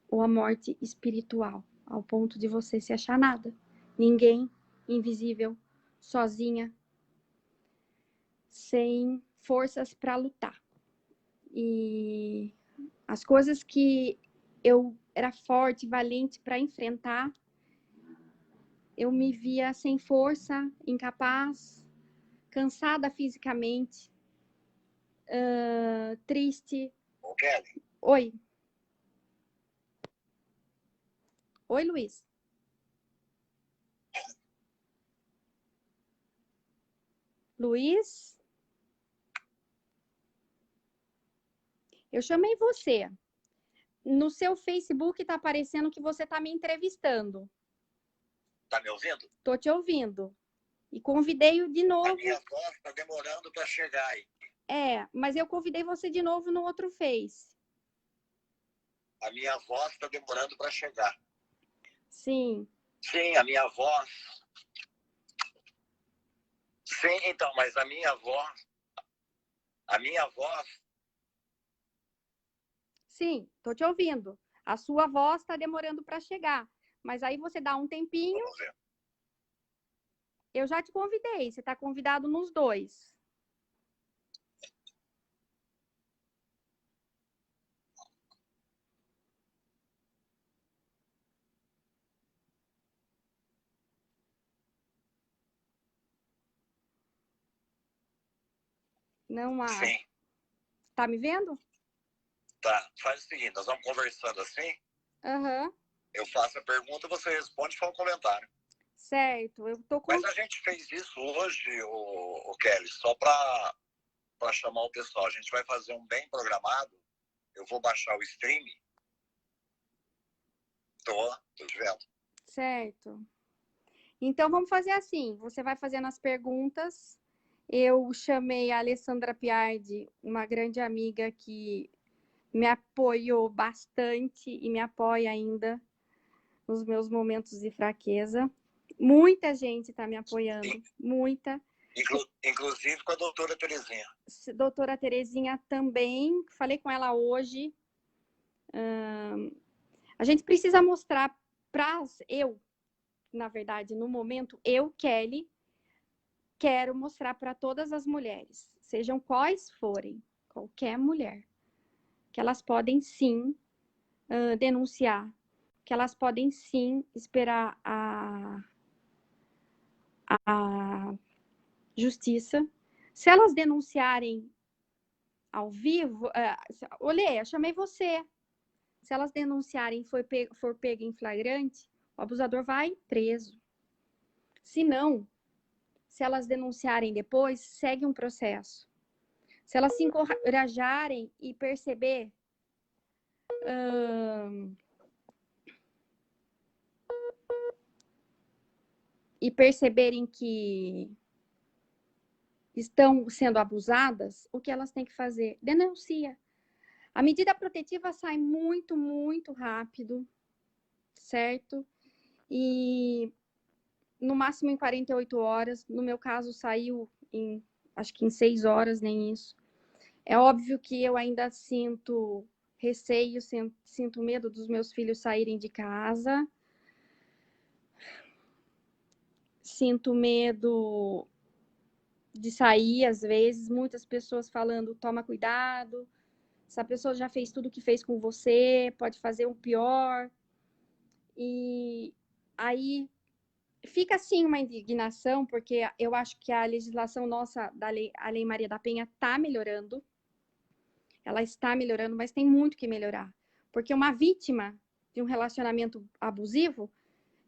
ou à morte espiritual, ao ponto de você se achar nada. Ninguém, invisível, sozinha, sem forças para lutar. E as coisas que eu era forte, valente para enfrentar, eu me via sem força, incapaz, cansada fisicamente, triste. Kelly. Oi. Oi, Luiz. Luiz? Eu chamei você. No seu Facebook está aparecendo que você está me entrevistando. Tá me ouvindo? Tô te ouvindo. E convidei-o de novo. A minha voz está demorando para chegar aí. Mas eu convidei você de novo no outro Face. A minha voz está demorando para chegar. Sim. Sim, a minha voz. Sim, então, mas a minha voz. A minha voz. Sim, tô te ouvindo. A sua voz está demorando para chegar. Mas aí você dá um tempinho. Vamos ver. Eu já te convidei. Você está convidado nos dois. Não há. Sim. Tá me vendo? Tá. Faz o seguinte, nós vamos conversando assim. Aham. Eu faço a pergunta, você responde e fala um comentário. Certo. Eu tô com... Mas a gente fez isso hoje, o Kelly, só para chamar o pessoal. A gente vai fazer um bem programado. Eu vou baixar o stream. Tô te vendo. Certo. Então, vamos fazer assim. Você vai fazendo as perguntas. Eu chamei a Alessandra Piardi, uma grande amiga que me apoiou bastante e me apoia ainda nos meus momentos de fraqueza. Muita gente está me apoiando, Sim. muita. Inclusive com a doutora Terezinha. Doutora Terezinha também, falei com ela hoje. A gente precisa mostrar na verdade, no momento, eu, Kelly, quero mostrar para todas as mulheres, sejam quais forem, qualquer mulher, que elas podem sim denunciar, que elas podem sim esperar a justiça. Se elas denunciarem ao vivo, olha, chamei você. Se elas denunciarem e for pego em flagrante, o abusador vai preso. Se não, se elas denunciarem depois, segue um processo. Se elas se encorajarem e perceber e perceberem que estão sendo abusadas, o que elas têm que fazer? Denuncia. A medida protetiva sai muito, muito rápido, certo? E no máximo em 48 horas. No meu caso, saiu acho que em 6 horas, nem isso. É óbvio que eu ainda sinto receio, sinto medo dos meus filhos saírem de casa. Sinto medo de sair, às vezes, muitas pessoas falando, toma cuidado, essa pessoa já fez tudo o que fez com você, pode fazer o pior. E aí fica, assim, uma indignação, porque eu acho que a legislação nossa, a Lei Maria da Penha, está melhorando. Ela está melhorando, mas tem muito que melhorar. Porque uma vítima de um relacionamento abusivo,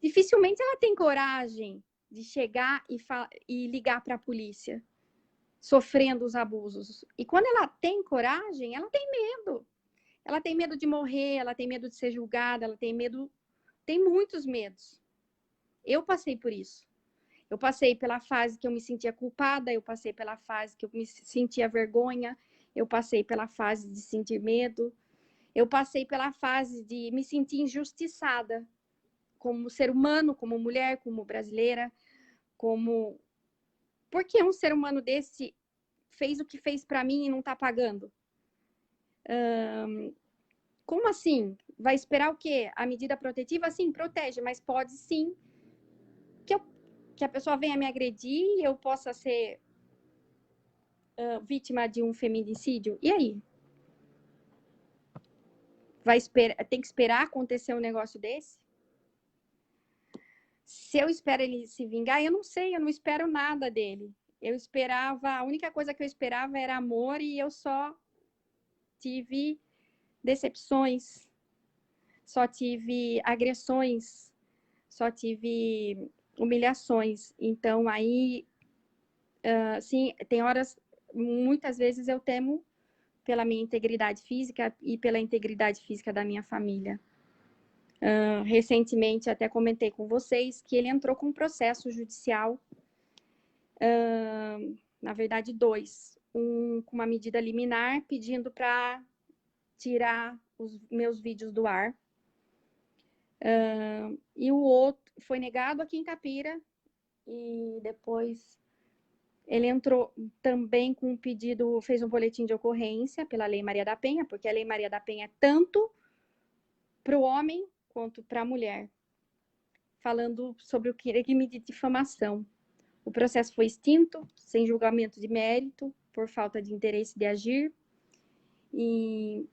dificilmente ela tem coragem de chegar e ligar para a polícia, sofrendo os abusos. E quando ela tem coragem, ela tem medo. Ela tem medo de morrer, ela tem medo de ser julgada, ela tem medo, tem muitos medos. Eu passei por isso. Eu passei pela fase que eu me sentia culpada, eu passei pela fase que eu me sentia vergonha, eu passei pela fase de sentir medo, eu passei pela fase de me sentir injustiçada como ser humano, como mulher, como brasileira, como... Por que um ser humano desse fez o que fez para mim e não está pagando? Como assim? Vai esperar o quê? A medida protetiva, sim, protege, mas pode sim que a pessoa venha me agredir e eu possa ser vítima de um feminicídio. E aí? Tem que esperar acontecer um negócio desse? Se eu espero ele se vingar, eu não sei, eu não espero nada dele. A única coisa que eu esperava era amor e eu só tive decepções, só tive agressões, só tive humilhações. Então, aí, sim, tem horas, muitas vezes eu temo pela minha integridade física e pela integridade física da minha família. Recentemente, até comentei com vocês que ele entrou com um processo judicial, na verdade, 2. Um com uma medida liminar, pedindo para tirar os meus vídeos do ar. E o outro foi negado aqui em Itapira, e depois ele entrou também com um pedido, fez um boletim de ocorrência pela Lei Maria da Penha, porque a Lei Maria da Penha é tanto para o homem quanto para a mulher, falando sobre o crime de difamação. O processo foi extinto, sem julgamento de mérito, por falta de interesse de agir e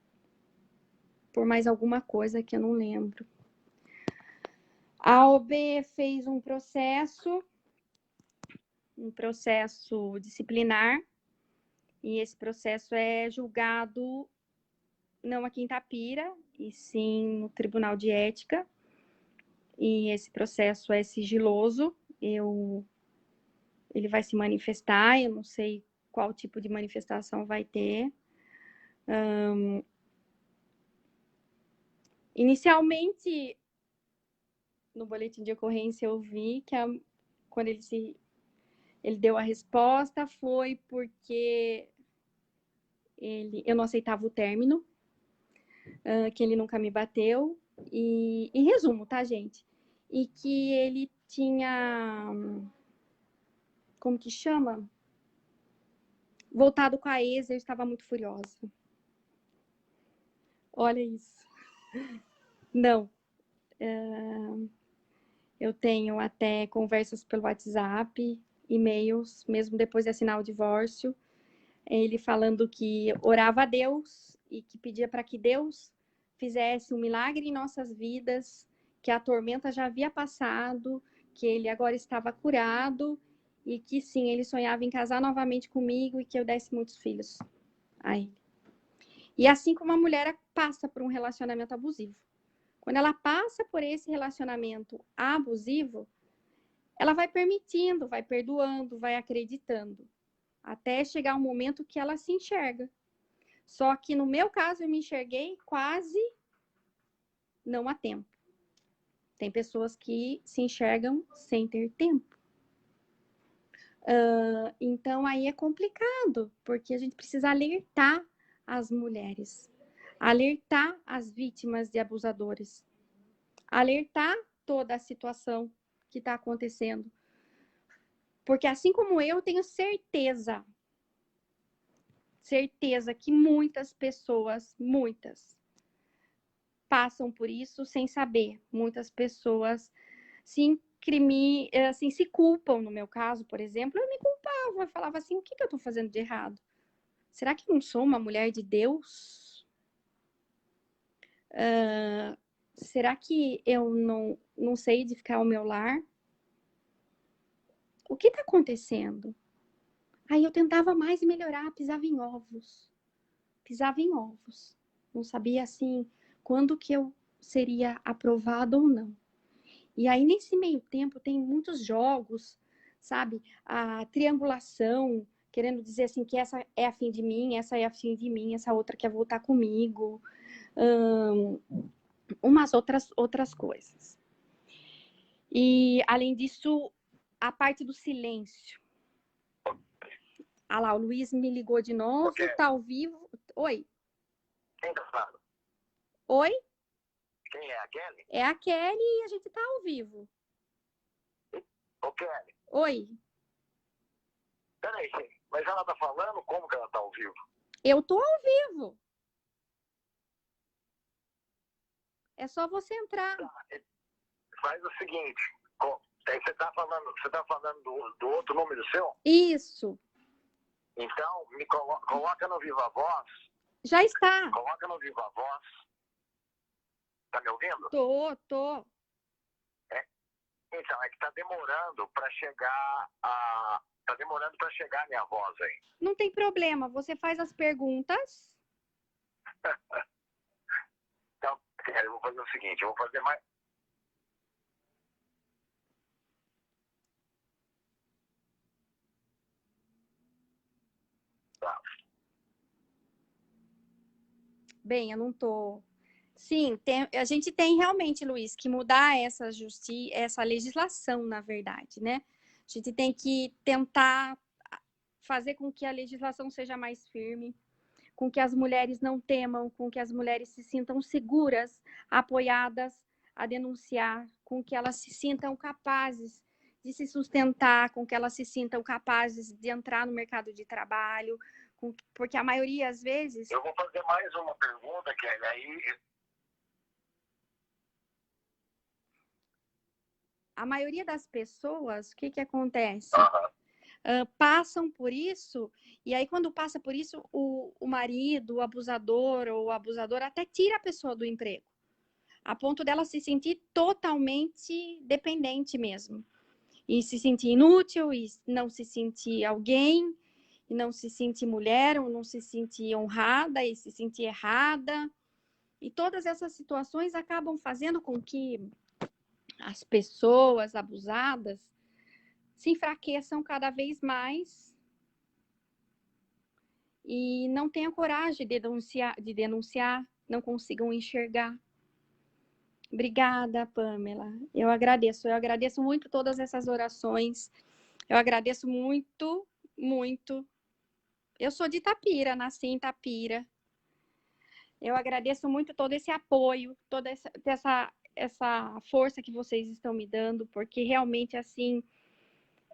por mais alguma coisa que eu não lembro. A OAB fez um processo disciplinar, e esse processo é julgado não aqui em Itapira, e sim no Tribunal de Ética, e esse processo é sigiloso, ele vai se manifestar, eu não sei qual tipo de manifestação vai ter. Inicialmente, no boletim de ocorrência, eu vi que quando ele deu a resposta foi porque eu não aceitava o término, que ele nunca me bateu, e em resumo, tá, gente? E que ele tinha, como que chama? Voltado com a ex, eu estava muito furiosa. Olha isso. Não. Eu tenho até conversas pelo WhatsApp, e-mails, mesmo depois de assinar o divórcio, ele falando que orava a Deus e que pedia para que Deus fizesse um milagre em nossas vidas, que a tormenta já havia passado, que ele agora estava curado e que sim, ele sonhava em casar novamente comigo e que eu desse muitos filhos a ele. E assim como a mulher passa por um relacionamento abusivo. Quando ela passa por esse relacionamento abusivo, ela vai permitindo, vai perdoando, vai acreditando, até chegar um momento que ela se enxerga. Só que no meu caso, eu me enxerguei quase não há tempo. Tem pessoas que se enxergam sem ter tempo. Então, aí é complicado, porque a gente precisa alertar as mulheres, alertar as vítimas de abusadores, alertar toda a situação que está acontecendo. Porque assim como eu tenho certeza que muitas pessoas, passam por isso sem saber. Muitas pessoas se culpam, no meu caso, por exemplo, eu me culpava, eu falava assim, o que eu estou fazendo de errado? Será que não sou uma mulher de Deus? Será que eu não sei edificar o meu lar? O que está acontecendo? Aí eu tentava mais melhorar, pisava em ovos. Não sabia, assim, quando que eu seria aprovada ou não. E aí, nesse meio tempo, tem muitos jogos, sabe? A triangulação, querendo dizer assim, que essa é afim de mim, essa é afim de mim, essa outra quer voltar comigo. Umas outras coisas. E, além disso, a parte do silêncio. Ah lá, o Luiz me ligou de novo, tá ao vivo. Oi. Quem tá falando? Oi? Quem é? A Kelly? É a Kelly e a gente tá ao vivo. Ô, Kelly. Oi. Peraí, mas ela tá falando como que ela tá ao vivo? Eu tô ao vivo. É só você entrar. Tá. Faz o seguinte, você tá falando do outro número seu? Isso. Então, me coloca no Viva Voz. Já está. Coloca no Viva Voz. Tá me ouvindo? Tô. Então, é que tá demorando pra chegar a minha voz aí. Não tem problema, você faz as perguntas. Então, eu vou fazer o seguinte, eu vou fazer mais... Tá. Bem, eu não tô... Sim, a gente tem realmente, Luiz, que mudar essa legislação, na verdade, né? A gente tem que tentar fazer com que a legislação seja mais firme, com que as mulheres não temam, com que as mulheres se sintam seguras, apoiadas a denunciar, com que elas se sintam capazes de se sustentar, com que elas se sintam capazes de entrar no mercado de trabalho, porque a maioria, às vezes... Eu vou fazer mais uma pergunta, Kelly, aí a maioria das pessoas, o que que acontece? Passam por isso, e aí quando passa por isso, o marido, o abusador ou o abusador até tira a pessoa do emprego, a ponto dela se sentir totalmente dependente mesmo. E se sentir inútil, e não se sentir alguém, e não se sentir mulher, ou não se sentir honrada, e se sentir errada. E todas essas situações acabam fazendo com que as pessoas abusadas se enfraqueçam cada vez mais e não tenham coragem de denunciar, não consigam enxergar. Obrigada, Pamela. Eu agradeço muito todas essas orações. Eu agradeço muito, muito. Eu sou de Itapira, nasci em Itapira. Eu agradeço muito todo esse apoio, toda essa força que vocês estão me dando, porque realmente, assim,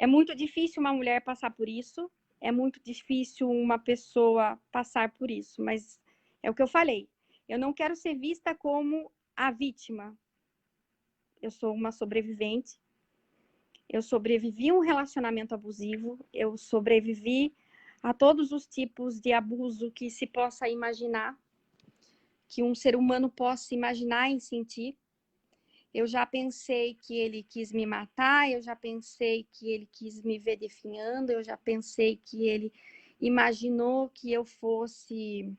é muito difícil uma mulher passar por isso, é muito difícil uma pessoa passar por isso, mas é o que eu falei. Eu não quero ser vista como a vítima. Eu sou uma sobrevivente. Eu sobrevivi a um relacionamento abusivo, eu sobrevivi a todos os tipos de abuso que se possa imaginar, que um ser humano possa imaginar e sentir. Eu já pensei que ele quis me matar, eu já pensei que ele quis me ver definhando, eu já pensei que ele imaginou que eu fosse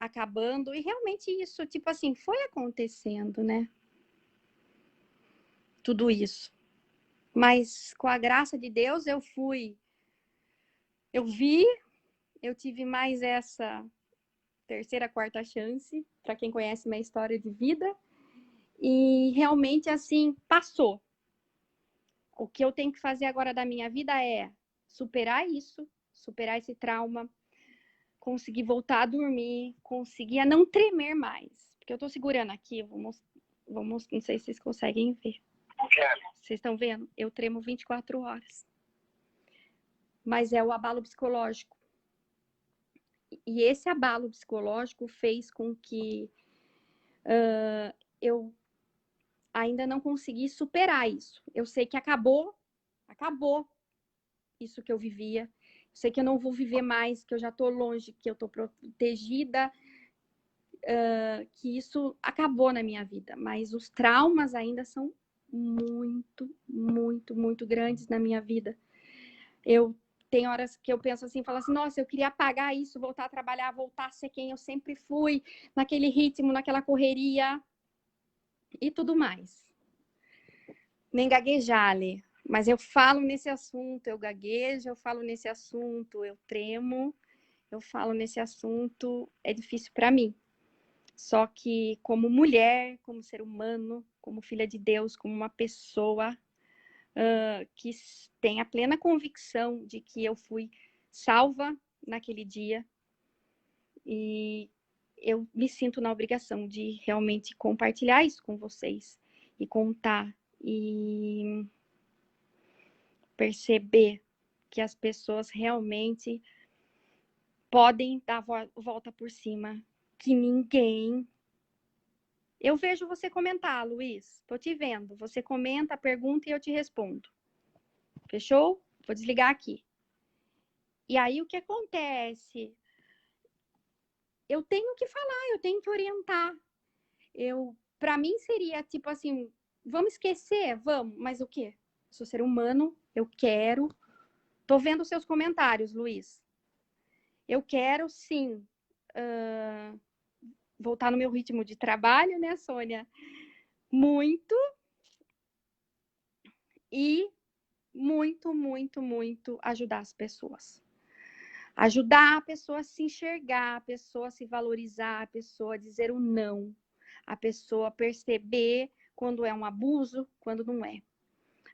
acabando, e realmente isso, tipo assim, foi acontecendo, né? Tudo isso. Mas com a graça de Deus eu vi, eu tive mais essa terceira, quarta chance, para quem conhece minha história de vida, e realmente assim, passou. O que eu tenho que fazer agora da minha vida é superar isso, superar esse trauma, conseguir voltar a dormir, conseguir a não tremer mais. Porque eu tô segurando aqui, não sei se vocês conseguem ver. Vocês estão vendo? Eu tremo 24 horas. Mas é o abalo psicológico. E esse abalo psicológico fez com que eu ainda não consegui superar isso. Eu sei que acabou isso que eu vivia. Eu sei que eu não vou viver mais, que eu já estou longe, que eu estou protegida, que isso acabou na minha vida. Mas os traumas ainda são muito, muito, muito grandes na minha vida. Tem horas que eu penso assim, falo assim, nossa, eu queria apagar isso, voltar a trabalhar, voltar a ser quem eu sempre fui, naquele ritmo, naquela correria e tudo mais. Nem gaguejar, Lê. Mas eu falo nesse assunto, eu gaguejo, eu falo nesse assunto, eu tremo, eu falo nesse assunto, é difícil para mim. Só que como mulher, como ser humano, como filha de Deus, como uma pessoa que tem a plena convicção de que eu fui salva naquele dia, e eu me sinto na obrigação de realmente compartilhar isso com vocês e contar e perceber que as pessoas realmente podem dar volta por cima, que ninguém... Eu vejo você comentar, Luiz, tô te vendo, você comenta, pergunta e eu te respondo. Fechou? Vou desligar aqui. E aí o que acontece? Eu tenho que falar, eu tenho que orientar. Para mim seria tipo assim, vamos esquecer? Vamos, mas o quê? Eu sou ser humano, eu quero. Tô vendo os seus comentários, Luiz. Eu quero, sim, voltar no meu ritmo de trabalho, né, Sônia? Muito. E muito, muito, muito ajudar as pessoas. Ajudar a pessoa a se enxergar, a pessoa a se valorizar, a pessoa a dizer o não, a pessoa perceber quando é um abuso, quando não é.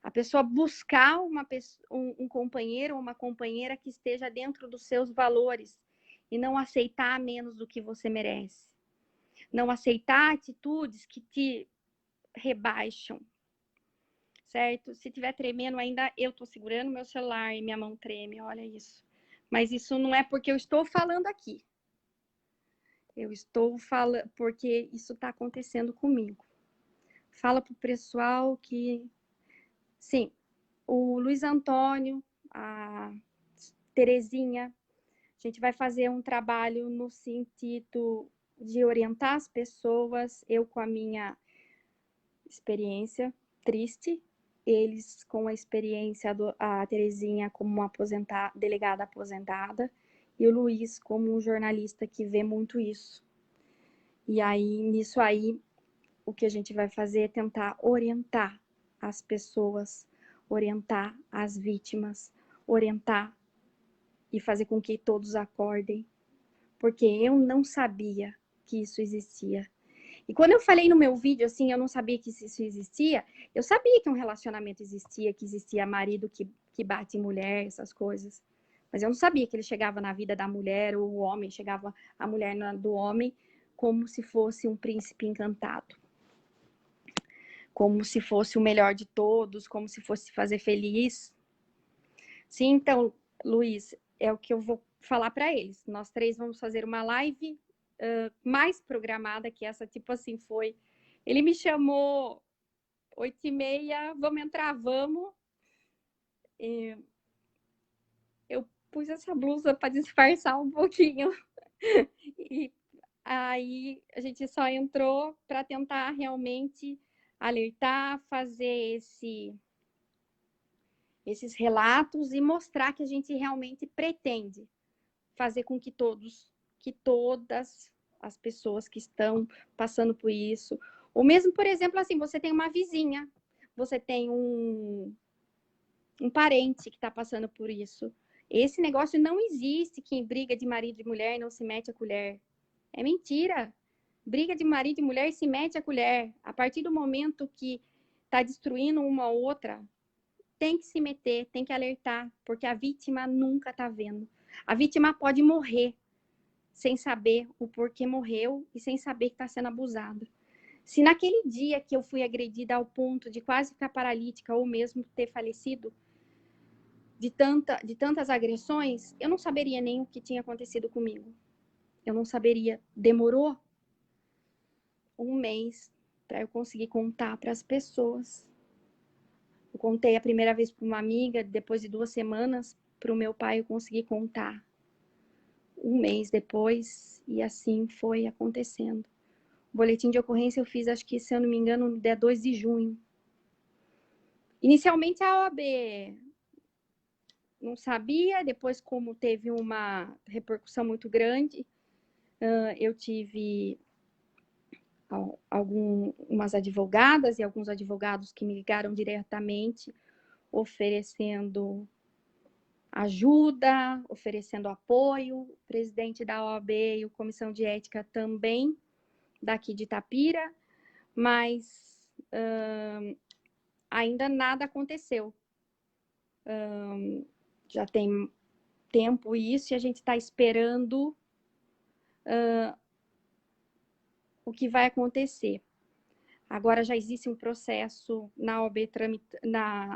A pessoa buscar um companheiro ou uma companheira que esteja dentro dos seus valores e não aceitar menos do que você merece. Não aceitar atitudes que te rebaixam, certo? Se tiver tremendo ainda, eu tô segurando meu celular e minha mão treme, olha isso. Mas isso não é porque eu estou falando aqui. Eu estou falando porque isso está acontecendo comigo. fala pro pessoal que, sim, o Luiz Antônio, a Terezinha, a gente vai fazer um trabalho no sentido de orientar as pessoas, eu com a minha experiência triste, eles com a experiência, a Terezinha como uma delegada aposentada, e o Luiz como um jornalista que vê muito isso. E aí, nisso aí, o que a gente vai fazer é tentar orientar as pessoas, orientar as vítimas, orientar e fazer com que todos acordem, porque eu não sabia que isso existia. E quando eu falei no meu vídeo, assim, eu não sabia que isso existia, eu sabia que um relacionamento existia, que existia marido que bate em mulher, essas coisas. Mas eu não sabia que ele chegava na vida da mulher, ou o homem chegava a mulher do homem, como se fosse um príncipe encantado. Como se fosse o melhor de todos, como se fosse fazer feliz. Sim, então, Luiz, é o que eu vou falar para eles. Nós três vamos fazer uma live mais programada que essa, tipo assim, foi... Ele me chamou 8h30, vamos entrar, vamos. Eu pus essa blusa para disfarçar um pouquinho. E aí a gente só entrou para tentar realmente alertar, fazer esses relatos e mostrar que a gente realmente pretende fazer com que todas as pessoas que estão passando por isso, ou mesmo, por exemplo, assim, você tem uma vizinha, você tem um parente que está passando por isso. Esse negócio não existe, que em briga de marido e mulher não se mete a colher. É mentira. Briga de marido e mulher se mete a colher. A partir do momento que está destruindo uma outra, tem que se meter, tem que alertar, porque a vítima nunca está vendo. A vítima pode morrer sem saber o porquê morreu e sem saber que está sendo abusada. Se naquele dia que eu fui agredida ao ponto de quase ficar paralítica ou mesmo ter falecido de tantas agressões, eu não saberia nem o que tinha acontecido comigo. Eu não saberia. Demorou um mês para eu conseguir contar para as pessoas. Eu contei a primeira vez para uma amiga, depois de 2 semanas, para o meu pai eu consegui contar. Um mês depois, e assim foi acontecendo. O boletim de ocorrência eu fiz, acho que, se eu não me engano, no dia 2 de junho. Inicialmente a OAB não sabia, depois, como teve uma repercussão muito grande, eu tive algumas advogadas e alguns advogados que me ligaram diretamente, oferecendo ajuda, oferecendo apoio. O presidente da OAB e a Comissão de Ética também, daqui de Itapira, mas ainda nada aconteceu. Já tem tempo isso, e a gente está esperando o que vai acontecer. Agora já existe um processo na OAB,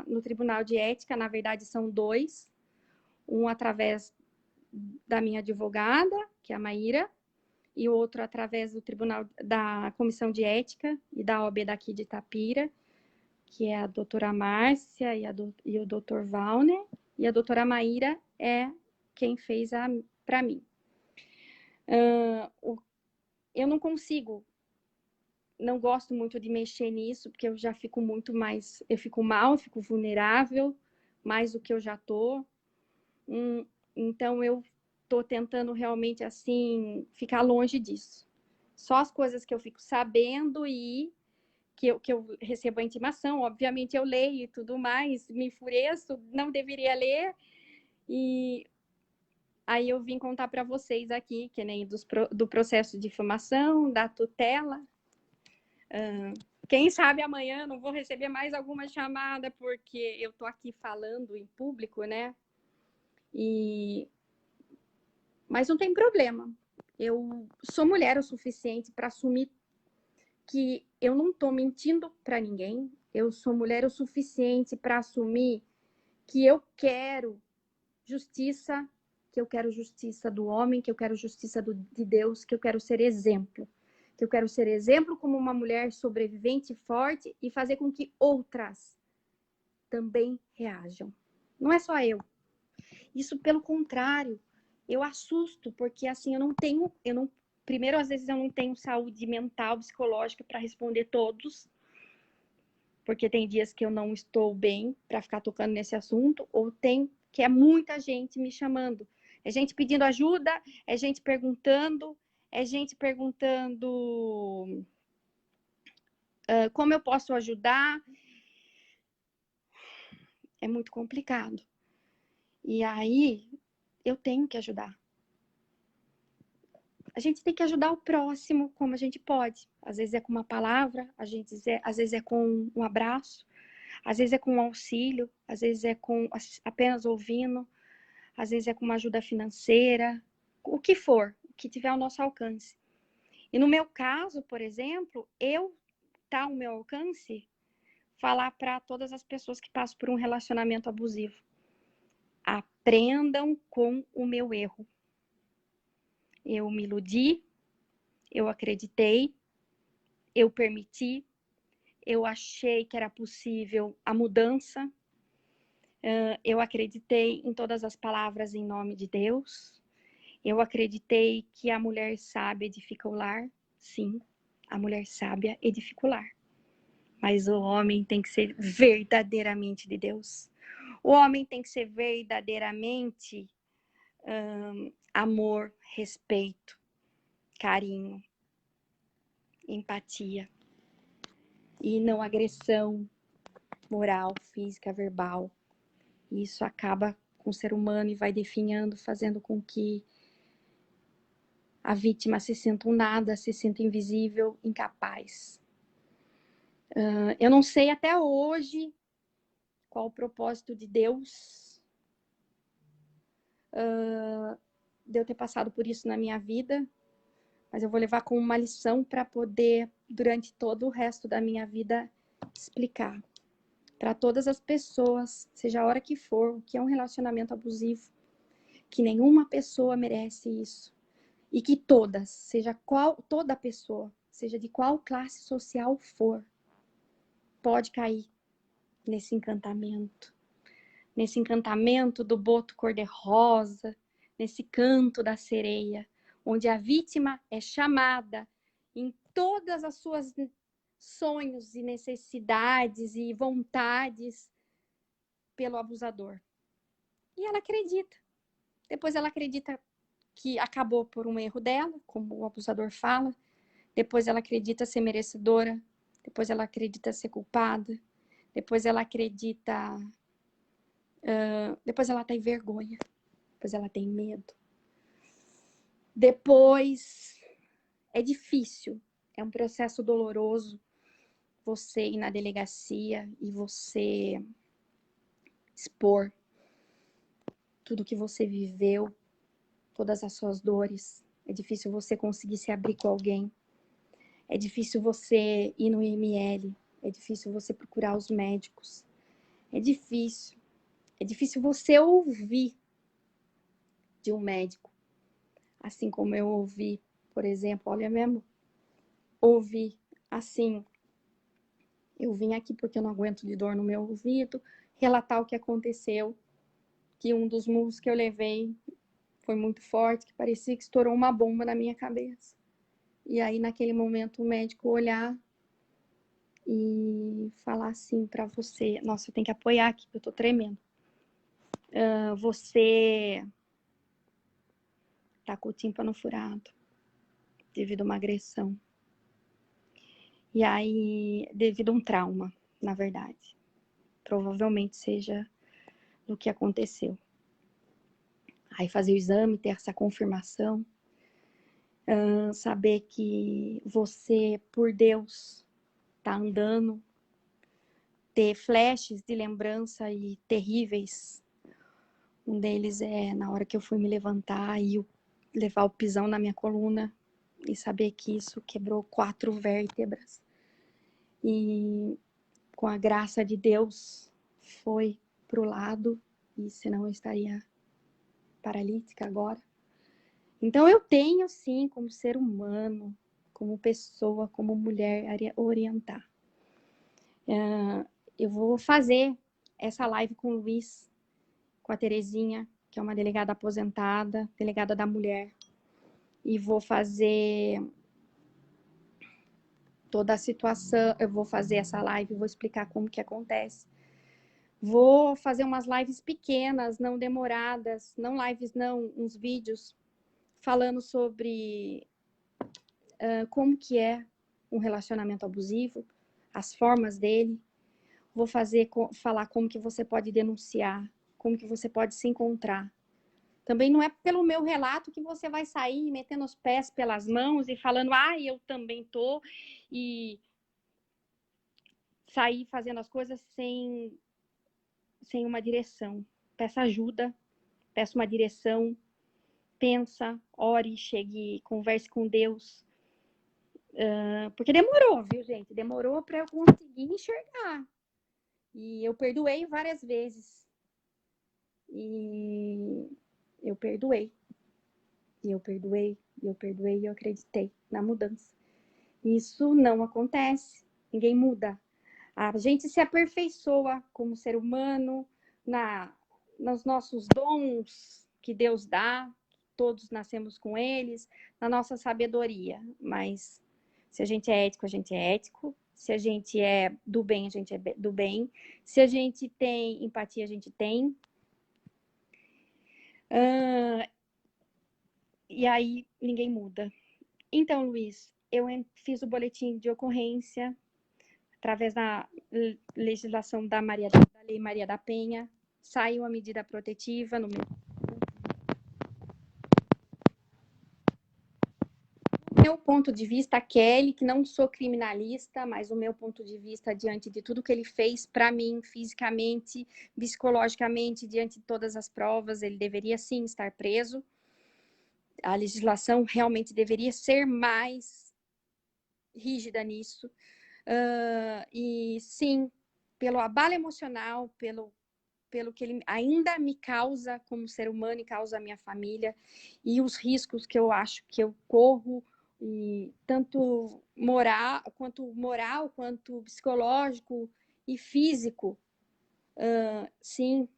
no Tribunal de Ética, na verdade são 2, um através da minha advogada, que é a Maíra, e outro através do Tribunal, da Comissão de Ética e da OAB daqui de Itapira, que é a doutora Márcia e o doutor Valner, e a doutora Maíra é quem fez para mim. Eu não consigo, não gosto muito de mexer nisso, porque eu já fico muito mais, eu fico mal, eu fico vulnerável, mais do que eu já tô. Então, eu tô tentando realmente, assim, ficar longe disso. Só as coisas que eu fico sabendo e que eu recebo a intimação, obviamente eu leio e tudo mais, me enfureço, não deveria ler, e aí eu vim contar para vocês aqui, que nem do processo de difamação, da tutela. Quem sabe amanhã não vou receber mais alguma chamada, porque eu tô aqui falando em público, né? Mas não tem problema. Eu sou mulher o suficiente para assumir que eu não estou mentindo para ninguém. Eu sou mulher o suficiente para assumir que eu quero justiça, que eu quero justiça do homem, que eu quero justiça de Deus, que eu quero ser exemplo, que eu quero ser exemplo como uma mulher sobrevivente e forte e fazer com que outras também reajam. Não é só eu. Isso, pelo contrário, eu assusto, porque assim, primeiro, às vezes eu não tenho saúde mental, psicológica para responder todos, porque tem dias que eu não estou bem para ficar tocando nesse assunto, ou tem que é muita gente me chamando. É gente pedindo ajuda, é gente perguntando como eu posso ajudar. É muito complicado. E aí, eu tenho que ajudar. A gente tem que ajudar o próximo como a gente pode. Às vezes é com uma palavra, às vezes é com um abraço, às vezes é com um auxílio, às vezes é com apenas ouvindo, às vezes é com uma ajuda financeira, o que for, o que tiver ao nosso alcance. E no meu caso, por exemplo, tá ao meu alcance falar para todas as pessoas que passam por um relacionamento abusivo. Aprendam com o meu erro. Eu me iludi, eu acreditei, eu permiti, eu achei que era possível a mudança, eu acreditei em todas as palavras em nome de Deus, eu acreditei que a mulher sábia edifica o lar, sim, a mulher sábia edifica o lar, mas o homem tem que ser verdadeiramente de Deus, o homem tem que ser verdadeiramente amor, respeito, carinho, empatia, e não agressão moral, física, verbal. Isso acaba com o ser humano e vai definhando, fazendo com que a vítima se sinta um nada, se sinta invisível, incapaz. Eu não sei até hoje qual o propósito de Deus de eu ter passado por isso na minha vida, mas eu vou levar como uma lição para poder, durante todo o resto da minha vida, explicar para todas as pessoas, seja a hora que for, o que é um relacionamento abusivo, que nenhuma pessoa merece isso. E que toda pessoa, seja de qual classe social for, pode cair nesse encantamento do boto cor-de-rosa, nesse canto da sereia, onde a vítima é chamada em todas as suas sonhos e necessidades e vontades pelo abusador. E ela acredita. Depois ela acredita que acabou por um erro dela, como o abusador fala. Depois ela acredita ser merecedora. Depois ela acredita ser culpada. Depois ela acredita... depois ela tem vergonha. Depois ela tem medo. Depois é difícil. É um processo doloroso você ir na delegacia e você expor tudo que você viveu, todas as suas dores. É difícil você conseguir se abrir com alguém. É difícil você ir no IML. É difícil você procurar os médicos. É difícil. É difícil você ouvir de um médico. Assim como eu ouvi, por exemplo, olha mesmo, ouvi assim, eu vim aqui porque eu não aguento de dor no meu ouvido, relatar o que aconteceu, que um dos murros que eu levei foi muito forte, que parecia que estourou uma bomba na minha cabeça. E aí, naquele momento, o médico olhar e falar assim pra você, nossa, eu tenho que apoiar aqui, eu tô tremendo. Você tá com o tímpano furado devido a uma agressão. E aí, devido a um trauma, na verdade. Provavelmente seja o que aconteceu. Aí fazer o exame, ter essa confirmação. Saber que você, por Deus, tá andando. Ter flashes de lembrança e terríveis. Um deles é na hora que eu fui me levantar e levar o pisão na minha coluna. E saber que isso quebrou 4 vértebras. E com a graça de Deus foi pro lado, e senão eu estaria paralítica agora. Então eu tenho sim, como ser humano, como pessoa, como mulher, orientar. Eu vou fazer essa live com o Luiz, com a Terezinha, que é uma delegada aposentada, delegada da mulher. E vou fazer toda a situação, eu vou fazer essa live, vou explicar como que acontece. Vou fazer umas lives pequenas, não demoradas, não lives não, uns vídeos, falando sobre como que é um relacionamento abusivo, as formas dele. Vou falar como que você pode denunciar, como que você pode se encontrar. Também não é pelo meu relato que você vai sair metendo os pés pelas mãos e falando, eu também tô, e sair fazendo as coisas sem uma direção. Peça ajuda, peça uma direção, pensa, ore, chegue, converse com Deus. Porque demorou, viu, gente? Demorou para eu conseguir enxergar. E eu perdoei várias vezes. E eu perdoei. E eu perdoei, e eu perdoei, e eu acreditei na mudança. Isso não acontece. Ninguém muda. A gente se aperfeiçoa como ser humano, nos nossos dons que Deus dá, todos nascemos com eles, na nossa sabedoria. Mas se a gente é ético, a gente é ético. Se a gente é do bem, a gente é do bem. Se a gente tem empatia, a gente tem. E aí, ninguém muda. Então, Luiz, eu fiz o boletim de ocorrência através da legislação da Lei Maria da Penha. Saiu a medida protetiva no meu ponto de vista, Kelly, que não sou criminalista, mas o meu ponto de vista diante de tudo que ele fez para mim, fisicamente, psicologicamente, diante de todas as provas, ele deveria sim estar preso. A legislação realmente deveria ser mais rígida nisso. E sim, pelo abalo emocional, pelo que ele ainda me causa como ser humano e causa a minha família, e os riscos que eu acho que eu corro, e tanto moral, quanto psicológico e físico. Sim,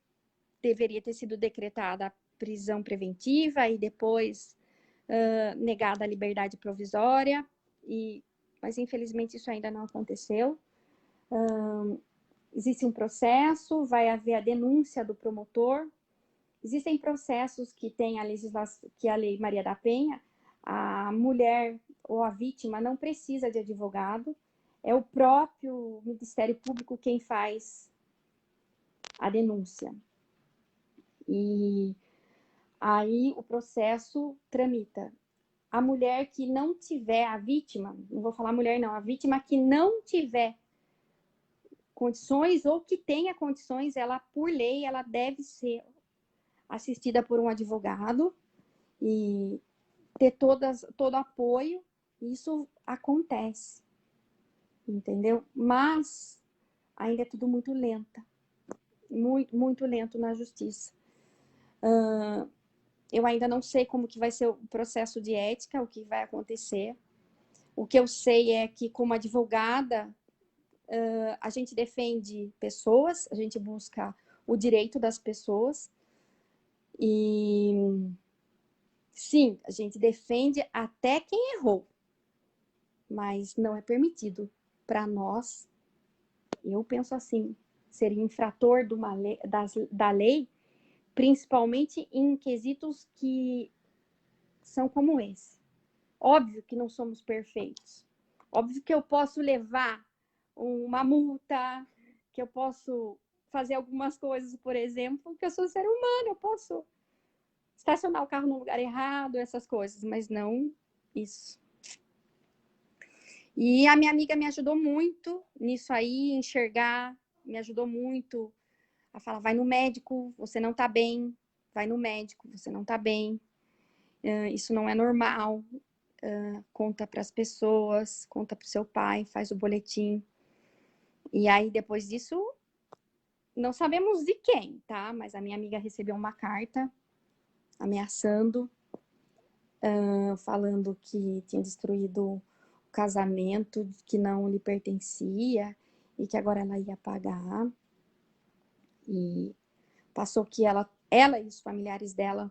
deveria ter sido decretada a prisão preventiva e depois negada a liberdade provisória, mas infelizmente isso ainda não aconteceu. Existe um processo, vai haver a denúncia do promotor. Existem processos que tem a legislação, que a Lei Maria da Penha, a mulher ou a vítima não precisa de advogado, é o próprio Ministério Público quem faz a denúncia. E aí o processo tramita. A mulher que não tiver, a vítima, não vou falar mulher não, a vítima que não tiver condições ou que tenha condições, ela, por lei, ela deve ser assistida por um advogado e ter todo apoio. Isso acontece, entendeu? Mas ainda é tudo muito lento, muito lento na justiça. Eu ainda não sei como que vai ser o processo de ética, o que vai acontecer. O que eu sei é que, como advogada, a gente defende pessoas, a gente busca o direito das pessoas. E sim, a gente defende até quem errou, mas não é permitido para nós, eu penso assim, ser infrator de uma lei, da lei, principalmente em quesitos que são como esse. Óbvio que não somos perfeitos. Óbvio que eu posso levar uma multa, que eu posso fazer algumas coisas, por exemplo, que eu sou ser humano, eu posso estacionar o carro no lugar errado, essas coisas, mas não isso. E a minha amiga me ajudou muito nisso aí, enxergar, me ajudou muito a falar, vai no médico, você não tá bem, vai no médico, você não tá bem, isso não é normal, conta para as pessoas, conta para o seu pai, faz o boletim. E aí, depois disso, não sabemos de quem, tá? Mas a minha amiga recebeu uma carta ameaçando, falando que tinha destruído casamento que não lhe pertencia e que agora ela ia pagar. E passou que ela e os familiares dela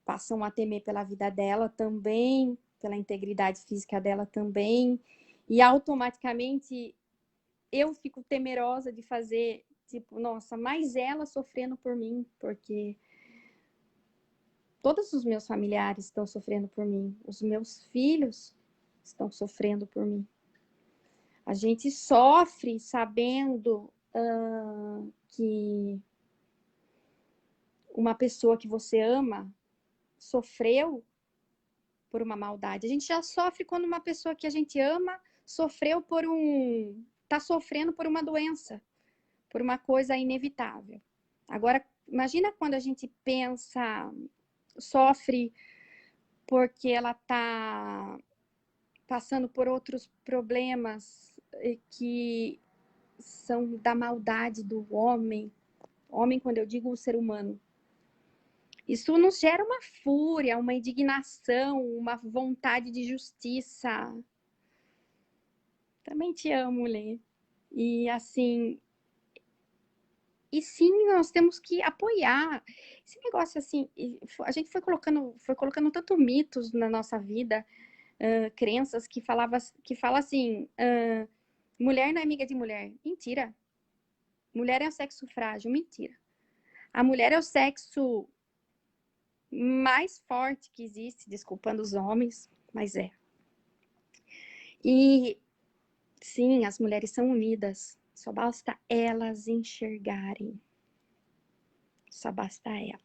passam a temer pela vida dela também, pela integridade física dela também. E automaticamente eu fico temerosa de fazer, tipo, nossa, mais ela sofrendo por mim, porque todos os meus familiares estão sofrendo por mim, os meus filhos estão sofrendo por mim. A gente sofre sabendo que uma pessoa que você ama sofreu por uma maldade. A gente já sofre quando uma pessoa que a gente ama sofreu tá sofrendo por uma doença, por uma coisa inevitável. Agora, imagina quando a gente sofre porque ela tá passando por outros problemas que são da maldade do homem. Homem, quando eu digo o ser humano. Isso nos gera uma fúria, uma indignação, uma vontade de justiça. Também te amo, Lê. E assim, e sim, nós temos que apoiar. Esse negócio assim, a gente foi colocando tanto mitos na nossa vida, crenças que falam assim, mulher não é amiga de mulher. Mentira. Mulher é o sexo frágil. Mentira. A mulher é o sexo mais forte que existe, desculpando os homens, mas é. E sim, as mulheres são unidas, só basta elas enxergarem. Só basta ela.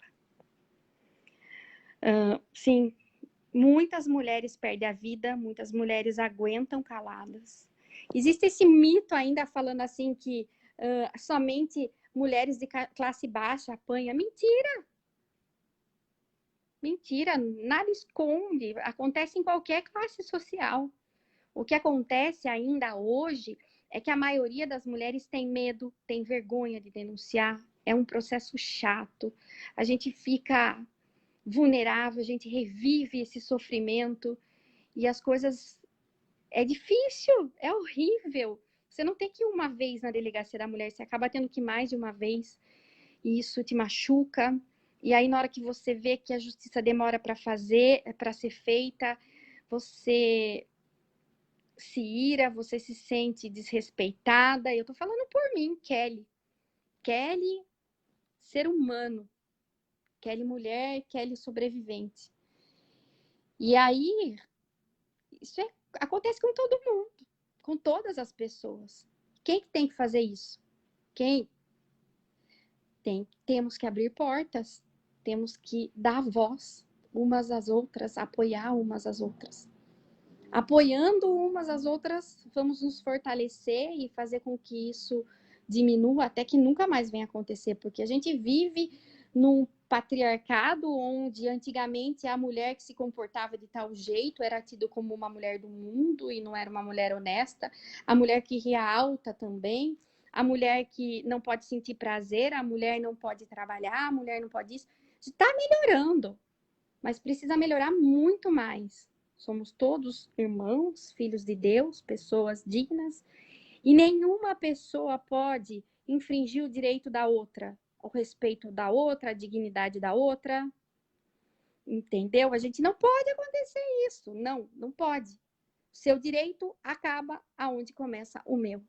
Sim, muitas mulheres perdem a vida, muitas mulheres aguentam caladas. Existe esse mito ainda falando assim que somente mulheres de classe baixa apanham. Mentira! Mentira, nada esconde, acontece em qualquer classe social. O que acontece ainda hoje é que a maioria das mulheres tem medo, tem vergonha de denunciar, é um processo chato, a gente fica vulnerável, a gente revive esse sofrimento e as coisas... É difícil, é horrível. Você não tem que ir uma vez na delegacia da mulher, você acaba tendo que ir mais de uma vez e isso te machuca. E aí, na hora que você vê que a justiça demora para ser feita, você se ira, você se sente desrespeitada. Eu tô falando por mim, Kelly. Kelly, ser humano. Kelly, mulher, Kelly, sobrevivente. E aí, acontece com todo mundo, com todas as pessoas. Quem que tem que fazer isso? Quem? Temos que abrir portas, temos que dar voz umas às outras, apoiar umas às outras. Apoiando umas às outras, vamos nos fortalecer e fazer com que isso diminua até que nunca mais venha acontecer, porque a gente vive num patriarcado onde antigamente a mulher que se comportava de tal jeito era tida como uma mulher do mundo e não era uma mulher honesta, a mulher que ria alta também, a mulher que não pode sentir prazer, a mulher não pode trabalhar, a mulher não pode isso. Está melhorando, mas precisa melhorar muito mais. Somos todos irmãos, filhos de Deus, pessoas dignas, e nenhuma pessoa pode infringir o direito da outra, o respeito da outra, a dignidade da outra. Entendeu? A gente não pode acontecer isso. Não, não pode. Seu direito acaba aonde começa o meu.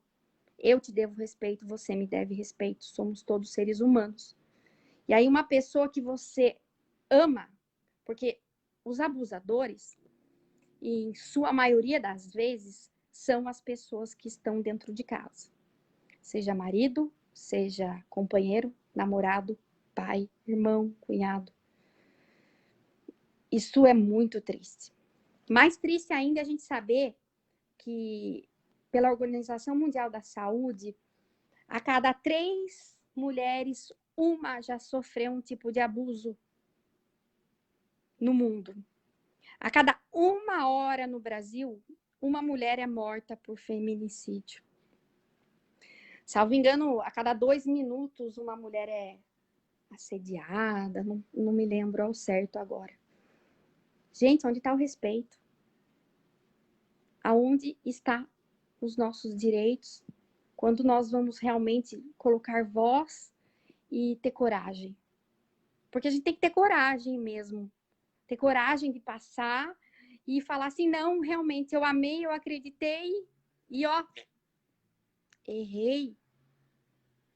Eu te devo respeito, você me deve respeito. Somos todos seres humanos. E aí uma pessoa que você ama, porque os abusadores, em sua maioria das vezes, são as pessoas que estão dentro de casa. Seja marido, seja companheiro, namorado, pai, irmão, cunhado. Isso é muito triste. Mais triste ainda é a gente saber que, pela Organização Mundial da Saúde, a cada 3 mulheres, uma já sofreu um tipo de abuso no mundo. A cada 1 hora no Brasil, uma mulher é morta por feminicídio. Salvo engano, a cada 2 minutos, uma mulher é assediada, não me lembro ao certo agora. Gente, onde está o respeito? aonde está os nossos direitos, quando nós vamos realmente colocar voz e ter coragem. Porque a gente tem que ter coragem mesmo. Ter coragem de passar e falar assim, não, realmente, eu amei, eu acreditei e ó, errei.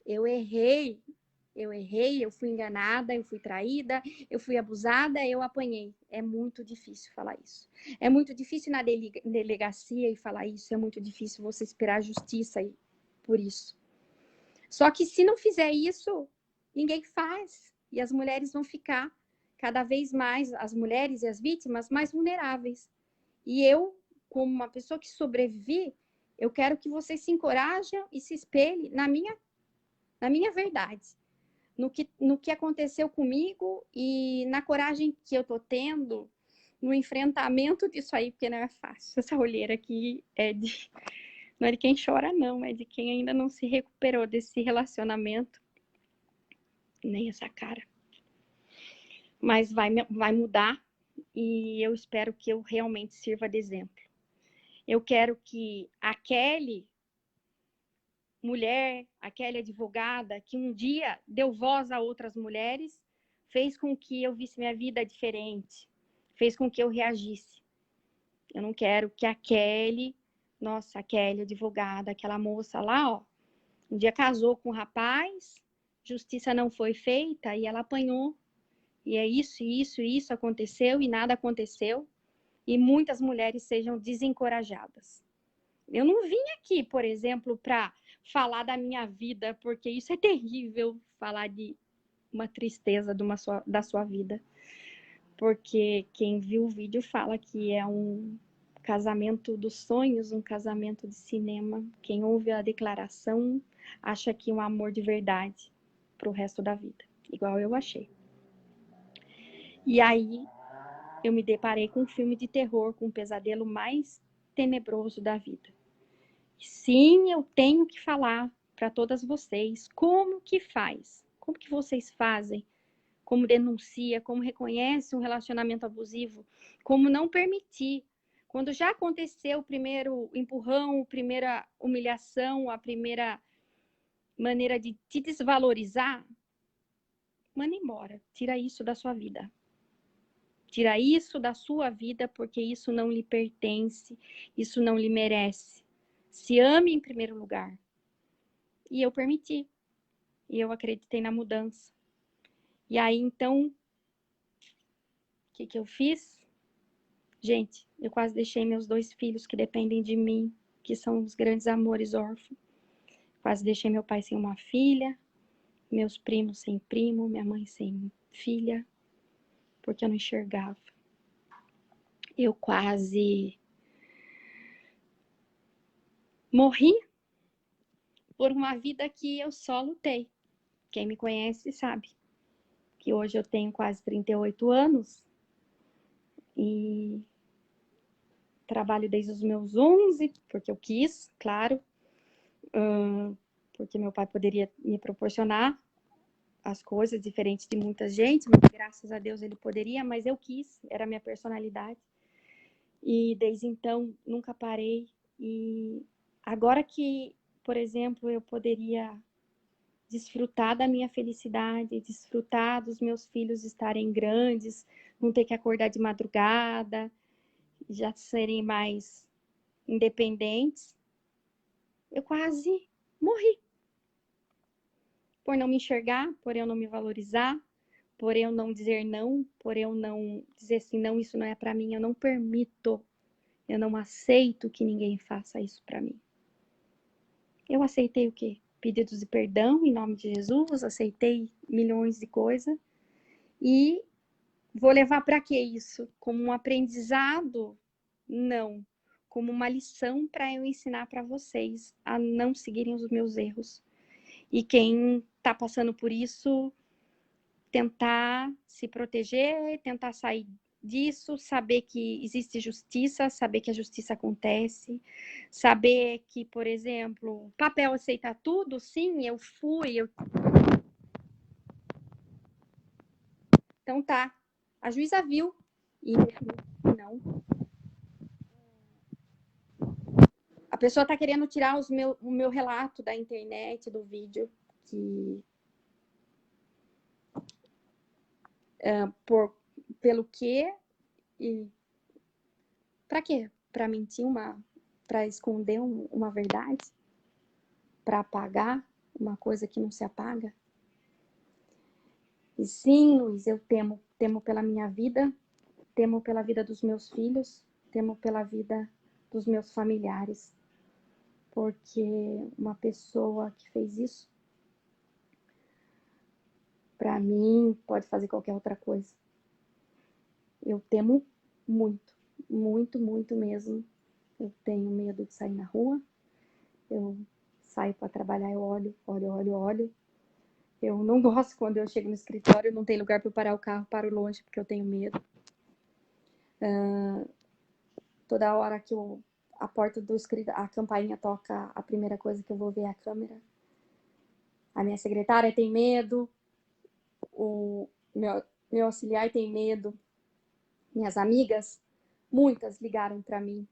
Eu errei, eu fui enganada, eu fui traída, eu fui abusada, eu apanhei. É muito difícil falar isso. É muito difícil na delegacia e falar isso, é muito difícil você esperar a justiça por isso. Só que se não fizer isso, ninguém faz. E as mulheres vão ficar cada vez mais, as mulheres e as vítimas, mais vulneráveis. E eu, como uma pessoa que sobrevivi, eu quero que vocês se encorajem e se espelhem na minha verdade, no que aconteceu comigo e na coragem que eu tô tendo no enfrentamento disso aí, porque não é fácil. Essa olheira aqui não é de quem chora, não, é de quem ainda não se recuperou desse relacionamento. Nem essa cara. Mas vai mudar e eu espero que eu realmente sirva de exemplo. Eu quero que a Kelly, mulher, a Kelly advogada, que um dia deu voz a outras mulheres, fez com que eu visse minha vida diferente, fez com que eu reagisse. Eu não quero que a Kelly, nossa, a Kelly advogada, aquela moça lá, ó, um dia casou com um rapaz, justiça não foi feita e ela apanhou. E é isso aconteceu e nada aconteceu. E muitas mulheres sejam desencorajadas. Eu não vim aqui, por exemplo, para falar da minha vida, porque isso é terrível, falar de uma tristeza da sua vida. Porque quem viu o vídeo fala que é um casamento dos sonhos, um casamento de cinema. Quem ouve a declaração acha que é um amor de verdade para o resto da vida, igual eu achei. E aí eu me deparei com um filme de terror, com um pesadelo mais tenebroso da vida. Sim, eu tenho que falar para todas vocês como que faz, como que vocês fazem, como denuncia, como reconhece um relacionamento abusivo, como não permitir. Quando já aconteceu o primeiro empurrão, a primeira humilhação, a primeira maneira de te desvalorizar, manda embora, tira isso da sua vida. Tira isso da sua vida, porque isso não lhe pertence, isso não lhe merece. Se ame em primeiro lugar. E eu permiti. E eu acreditei na mudança. E aí, então, o que eu fiz? Gente, eu quase deixei meus 2 filhos que dependem de mim, que são os grandes amores órfãos. Quase deixei meu pai sem uma filha, meus primos sem primo, minha mãe sem filha, porque eu não enxergava. Eu quase morri por uma vida que eu só lutei. Quem me conhece sabe que hoje eu tenho quase 38 anos e trabalho desde os meus 11, porque eu quis, claro, porque meu pai poderia me proporcionar as coisas diferentes de muita gente, mas graças a Deus ele poderia, mas eu quis, era a minha personalidade. E desde então nunca parei. E agora que, por exemplo, eu poderia desfrutar da minha felicidade, desfrutar dos meus filhos estarem grandes, não ter que acordar de madrugada, já serem mais independentes, eu quase morri. Por não me enxergar, por eu não me valorizar, por eu não dizer não, por eu não dizer assim, não, isso não é para mim, eu não permito, eu não aceito que ninguém faça isso para mim. Eu aceitei o quê? Pedidos de perdão em nome de Jesus, aceitei milhões de coisas e vou levar para que isso? Como um aprendizado? Não. Como uma lição para eu ensinar para vocês a não seguirem os meus erros. E quem está passando por isso, tentar se proteger, tentar sair disso, saber que existe justiça, saber que a justiça acontece, saber que, por exemplo, o papel aceita tudo, sim, eu fui, então tá, a juíza viu e não. pessoa está querendo tirar o meu relato da internet, do vídeo, que pelo quê e para quê? Para mentir para esconder uma verdade? Para apagar uma coisa que não se apaga? E sim, Luiz, eu temo pela minha vida, temo pela vida dos meus filhos, temo pela vida dos meus familiares, porque uma pessoa que fez isso, para mim, pode fazer qualquer outra coisa. Eu temo muito, muito, muito mesmo. Eu tenho medo de sair na rua, eu saio para trabalhar, eu olho. Eu não gosto quando eu chego no escritório, não tem lugar para eu parar o carro, paro longe porque eu tenho medo. Toda hora que a porta do escritório, a campainha toca, a primeira coisa que eu vou ver é a câmera. A minha secretária tem medo, o meu auxiliar tem medo. Minhas amigas, muitas ligaram para mim,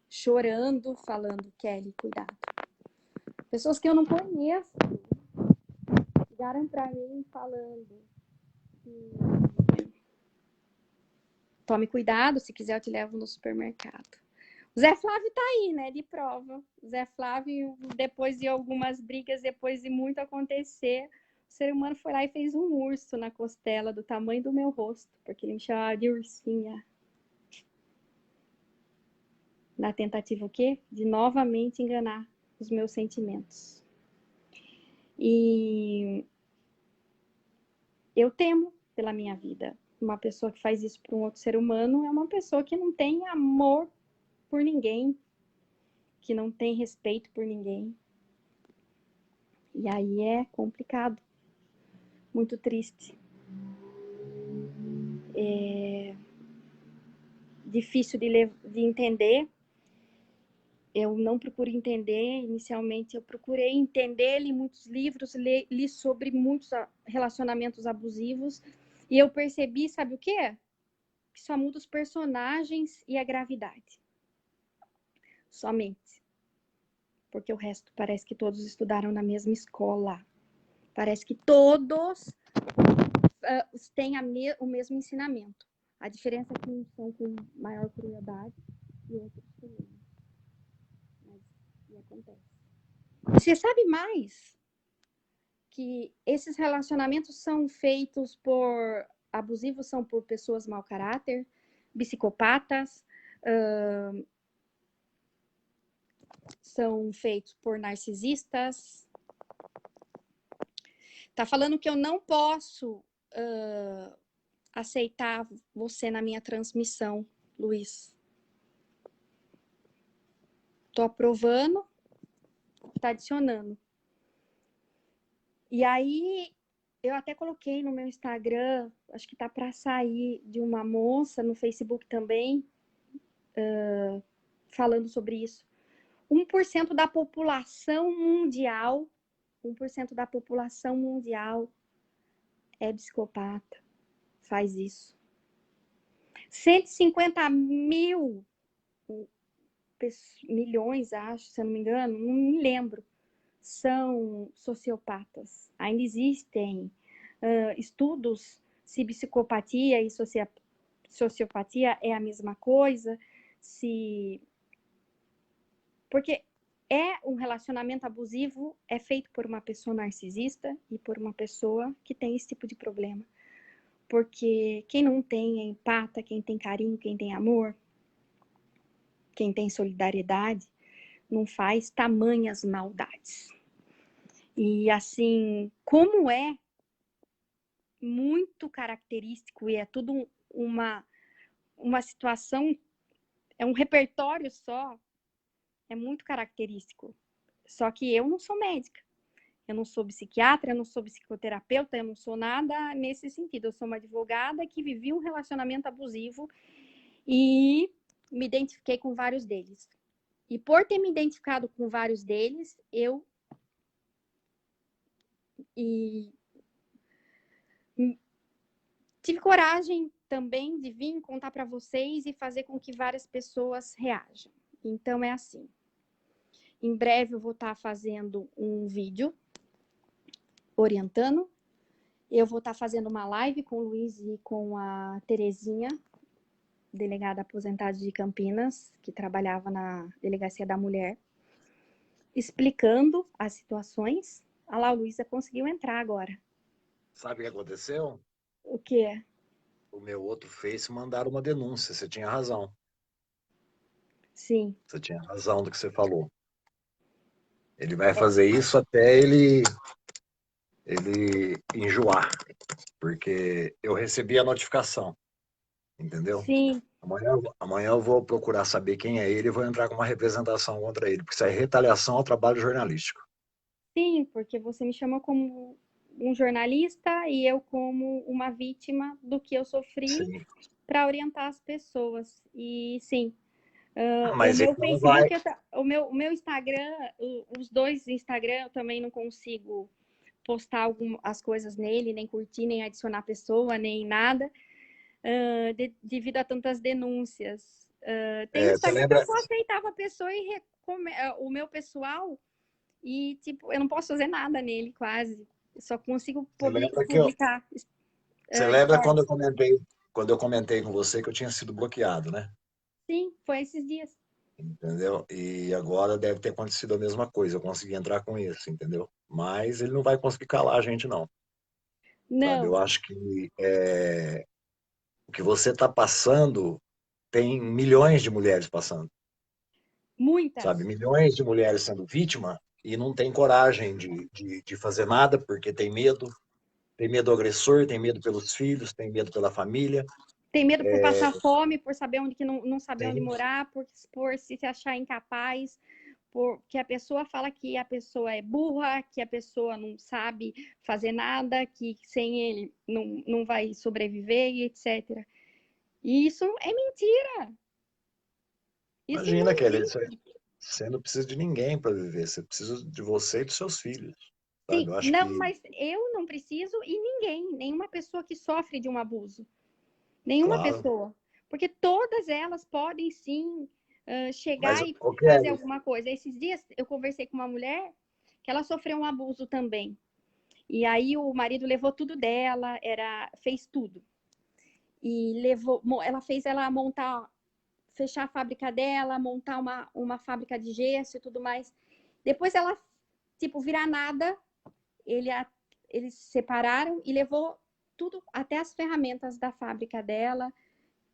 chorando, falando, Kelly, cuidado. Pessoas que eu não conheço ligaram para mim falando que tome cuidado, se quiser eu te levo no supermercado. O Zé Flávio tá aí, né, de prova. O Zé Flávio, depois de algumas brigas, depois de muito acontecer, o ser humano foi lá e fez um urso na costela do tamanho do meu rosto, porque ele me chamava de ursinha. Na tentativa o quê? De novamente enganar os meus sentimentos. E eu temo pela minha vida. Uma pessoa que faz isso para um outro ser humano é uma pessoa que não tem amor por ninguém, que não tem respeito por ninguém. E aí é complicado, muito triste. É difícil de entender. Eu não procuro entender, inicialmente eu procurei entender, li muitos livros, li sobre muitos relacionamentos abusivos, e eu percebi, sabe o quê? Que só muda os personagens e a gravidade. Somente. Porque o resto parece que todos estudaram na mesma escola. Parece que todos têm o mesmo ensinamento. A diferença é que uns são com maior crueldade e outros com menos. Mas e acontece. Você sabe mais que esses relacionamentos são feitos por abusivos, são por pessoas mau caráter, psicopatas, são feitos por narcisistas. Tá falando que eu não posso aceitar você na minha transmissão, Luiz. Tô aprovando, tá adicionando. E aí, eu até coloquei no meu Instagram, acho que tá para sair, de uma moça, no Facebook também, falando sobre isso. 1% da população mundial, 1% da população mundial é psicopata, faz isso. 150 milhões, acho, se eu não me engano, não me lembro, são sociopatas. Ainda existem estudos se psicopatia e sociopatia é a mesma coisa, porque um relacionamento abusivo é feito por uma pessoa narcisista e por uma pessoa que tem esse tipo de problema. Porque quem não tem é empata, quem tem carinho, quem tem amor, quem tem solidariedade, não faz tamanhas maldades. E assim, como é muito característico e é tudo uma situação, é um repertório só, é muito característico. Só que eu não sou médica, eu não sou psiquiatra, eu não sou psicoterapeuta, eu não sou nada nesse sentido. Eu sou uma advogada que vivia um relacionamento abusivo e me identifiquei com vários deles. E por ter me identificado com vários deles, eu tive coragem também de vir contar para vocês e fazer com que várias pessoas reajam. Então, é assim. Em breve eu vou estar fazendo um vídeo orientando. Eu vou estar fazendo uma live com o Luiz e com a Terezinha, delegada aposentada de Campinas, que trabalhava na Delegacia da Mulher, explicando as situações. Ah lá, o Luiz conseguiu entrar agora. Sabe o que aconteceu? O quê? O meu outro Face mandaram uma denúncia. Você tinha razão. Sim. Você tinha razão do que você falou. Ele vai fazer isso até ele enjoar, porque eu recebi a notificação, entendeu? Sim. Amanhã eu vou procurar saber quem é ele e vou entrar com uma representação contra ele, porque isso é retaliação ao trabalho jornalístico. Sim, porque você me chamou como um jornalista e eu como uma vítima do que eu sofri Sim. para orientar as pessoas. E sim, o Mas ele meu não vai. Facebook, o meu Instagram, os dois Instagram, eu também não consigo postar as coisas nele, nem curtir, nem adicionar pessoa, nem nada, devido a tantas denúncias. Tem Você Instagram que eu lembra? só aceitava a pessoa e o meu pessoal, e tipo, eu não posso fazer nada nele, quase. Eu só consigo Você lembra que eu, publicar você lembra stories. quando eu comentei com você que eu tinha sido bloqueado, né? Sim, foi esses dias. Entendeu? E agora deve ter acontecido a mesma coisa. Eu consegui entrar com isso, entendeu? Mas ele não vai conseguir calar a gente, não. Sabe? Eu Não, acho que o que você está passando tem milhões de mulheres passando, sabe? muitas. Milhões de mulheres sendo vítima e não tem coragem de fazer nada porque tem medo do agressor, tem medo pelos filhos, tem medo pela família. Tem medo por passar fome, por saber onde que não saber onde Tem, morar, por se achar incapaz, porque a pessoa fala que a pessoa é burra, que a pessoa não sabe fazer nada, que sem ele não vai sobreviver e etc. E isso é mentira. Isso não imagina, Kelly, existe. você não precisa de ninguém para viver, você precisa de você e dos seus filhos, sabe? Sim, Eu acho não, que, mas eu não preciso e ninguém, nenhuma pessoa que sofre de um abuso. Nenhuma claro, pessoa. Porque todas elas podem sim mas, chegar e ô fazer Kelly, alguma coisa. Esses dias eu conversei com uma mulher que ela sofreu um abuso também. E aí o marido levou tudo dela, fez tudo. E ela fez ela montar, fechar a fábrica dela, montar uma fábrica de gesso e tudo mais. Depois ela, tipo, virar nada, eles se separaram e levou tudo, até as ferramentas da fábrica dela,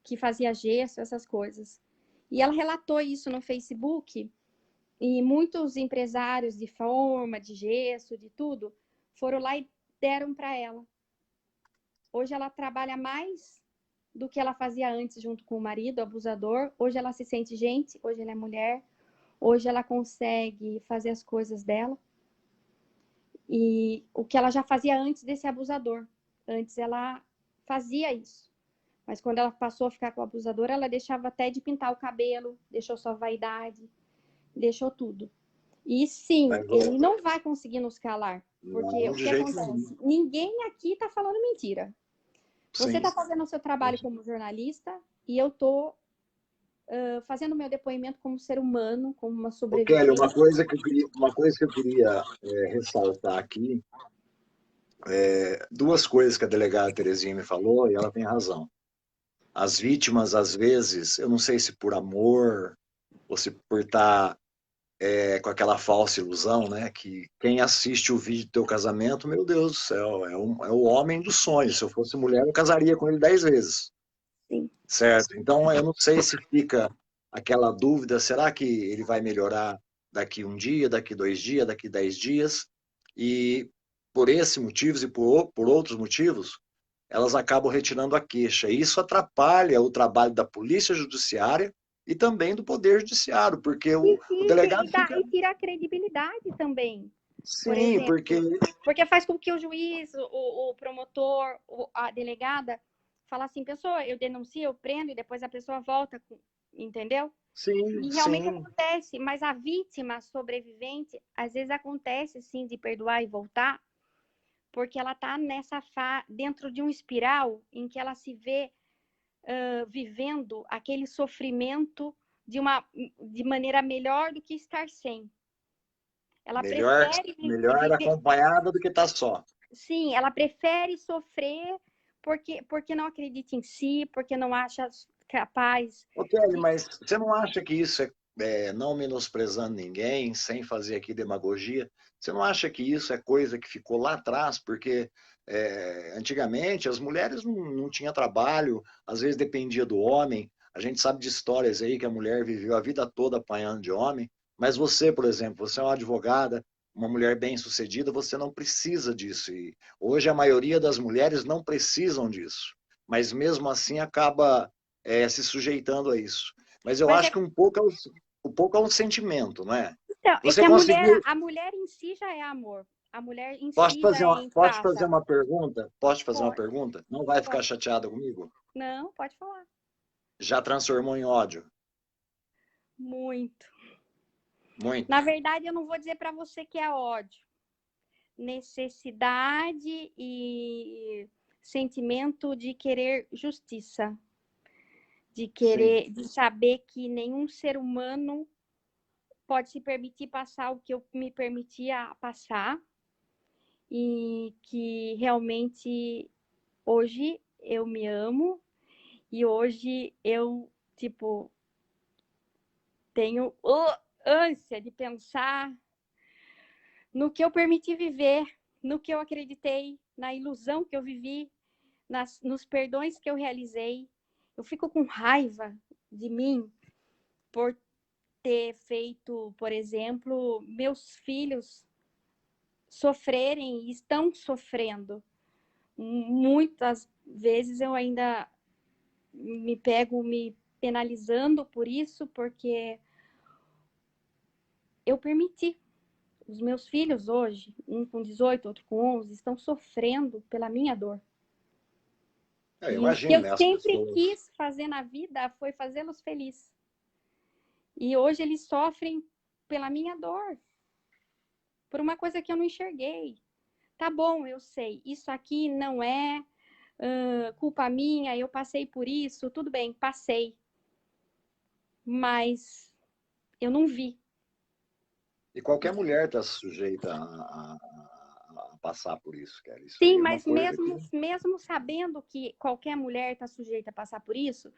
que fazia gesso, essas coisas. E ela relatou isso no Facebook, e muitos empresários de forma, de gesso, de tudo, foram lá e deram para ela. Hoje ela trabalha mais do que ela fazia antes junto com o marido, abusador. Hoje ela se sente gente, hoje ela é mulher, hoje ela consegue fazer as coisas dela. E o que ela já fazia antes desse abusador. Antes ela fazia isso. Mas quando ela passou a ficar com o abusador, ela deixava até de pintar o cabelo, deixou sua vaidade, deixou tudo. E sim, mas ele não vai conseguir nos calar. Porque não o de que jeito nenhum. acontece? Ninguém aqui está falando mentira. Você Sim. está fazendo o seu trabalho como jornalista e eu estou fazendo o meu depoimento como ser humano, como uma Ô, Kelly, sobrevivente. uma coisa que eu queria ressaltar aqui, duas coisas que a delegada Terezinha me falou, e ela tem razão. As vítimas, às vezes, eu não sei se por amor, ou se por estar com aquela falsa ilusão, né? Que quem assiste o vídeo do teu casamento, meu Deus do céu, é o homem dos sonhos. Se eu fosse mulher, eu casaria com ele 10 vezes. Sim. Certo? Então, eu não sei se fica aquela dúvida, será que ele vai melhorar daqui um dia, daqui 2 dias, daqui 10 dias? E por esses motivos e por outros motivos, elas acabam retirando a queixa. E isso atrapalha o trabalho da polícia judiciária e também do poder judiciário, porque o delegado fica... E tira a credibilidade também, por Sim, porque... exemplo. Porque faz com que o juiz, o promotor, a delegada, fala assim, pessoa, eu denuncio, eu prendo, e depois a pessoa volta, entendeu? Sim, E realmente sim. acontece, mas a vítima, a sobrevivente, às vezes acontece, sim, de perdoar e voltar, porque ela está dentro de um espiral em que ela se vê vivendo aquele sofrimento de maneira melhor do que estar sem. Ela Melhor, prefere melhor acompanhada do que estar só. Sim, ela prefere sofrer porque não acredita em si, porque não acha capaz. Ô, Kelly, mas você não acha que isso não menosprezando ninguém, sem fazer aqui demagogia, você não acha que isso é coisa que ficou lá atrás? Porque antigamente as mulheres não tinham trabalho, às vezes dependia do homem. A gente sabe de histórias aí que a mulher viveu a vida toda apanhando de homem, mas você, por exemplo, você é uma advogada, uma mulher bem-sucedida, você não precisa disso. E hoje a maioria das mulheres não precisam disso, mas mesmo assim acaba se sujeitando a isso. Mas eu Mas acho que um pouco é um sentimento, não é? então, é Você que conseguiu. a mulher em si já é amor. A mulher em Posso si já fazer é posso fazer empática. uma pergunta? Posso te fazer uma Pode, pergunta? Não vai ficar pode. chateada comigo? Não, pode falar. Já transformou em ódio? Muito. Muito. Na verdade, eu não vou dizer para você que é ódio. Necessidade e sentimento de querer justiça, de Sim. querer, de saber que nenhum ser humano pode se permitir passar o que eu me permitia passar e que realmente hoje eu me amo e hoje eu, tipo, tenho ânsia de pensar no que eu permiti viver, no que eu acreditei, na ilusão que eu vivi, nos perdões que eu realizei. Eu fico com raiva de mim por ter feito, por exemplo, meus filhos sofrerem e estão sofrendo. Muitas vezes eu ainda me pego me penalizando por isso, porque eu permiti. Os meus filhos hoje, um com 18, outro com 11, estão sofrendo pela minha dor. Eu E o que imagino, eu né? As sempre pessoas. quis fazer na vida foi fazê-los felizes. E hoje eles sofrem pela minha dor, por uma coisa que eu não enxerguei. Tá bom, eu sei, isso aqui não é culpa minha, eu passei por isso, tudo bem, passei. Mas eu não vi. E qualquer mulher está sujeita a passar por isso, Kelly. Isso aí Sim, é uma mas coisa que. mesmo sabendo que qualquer mulher está sujeita a passar por isso,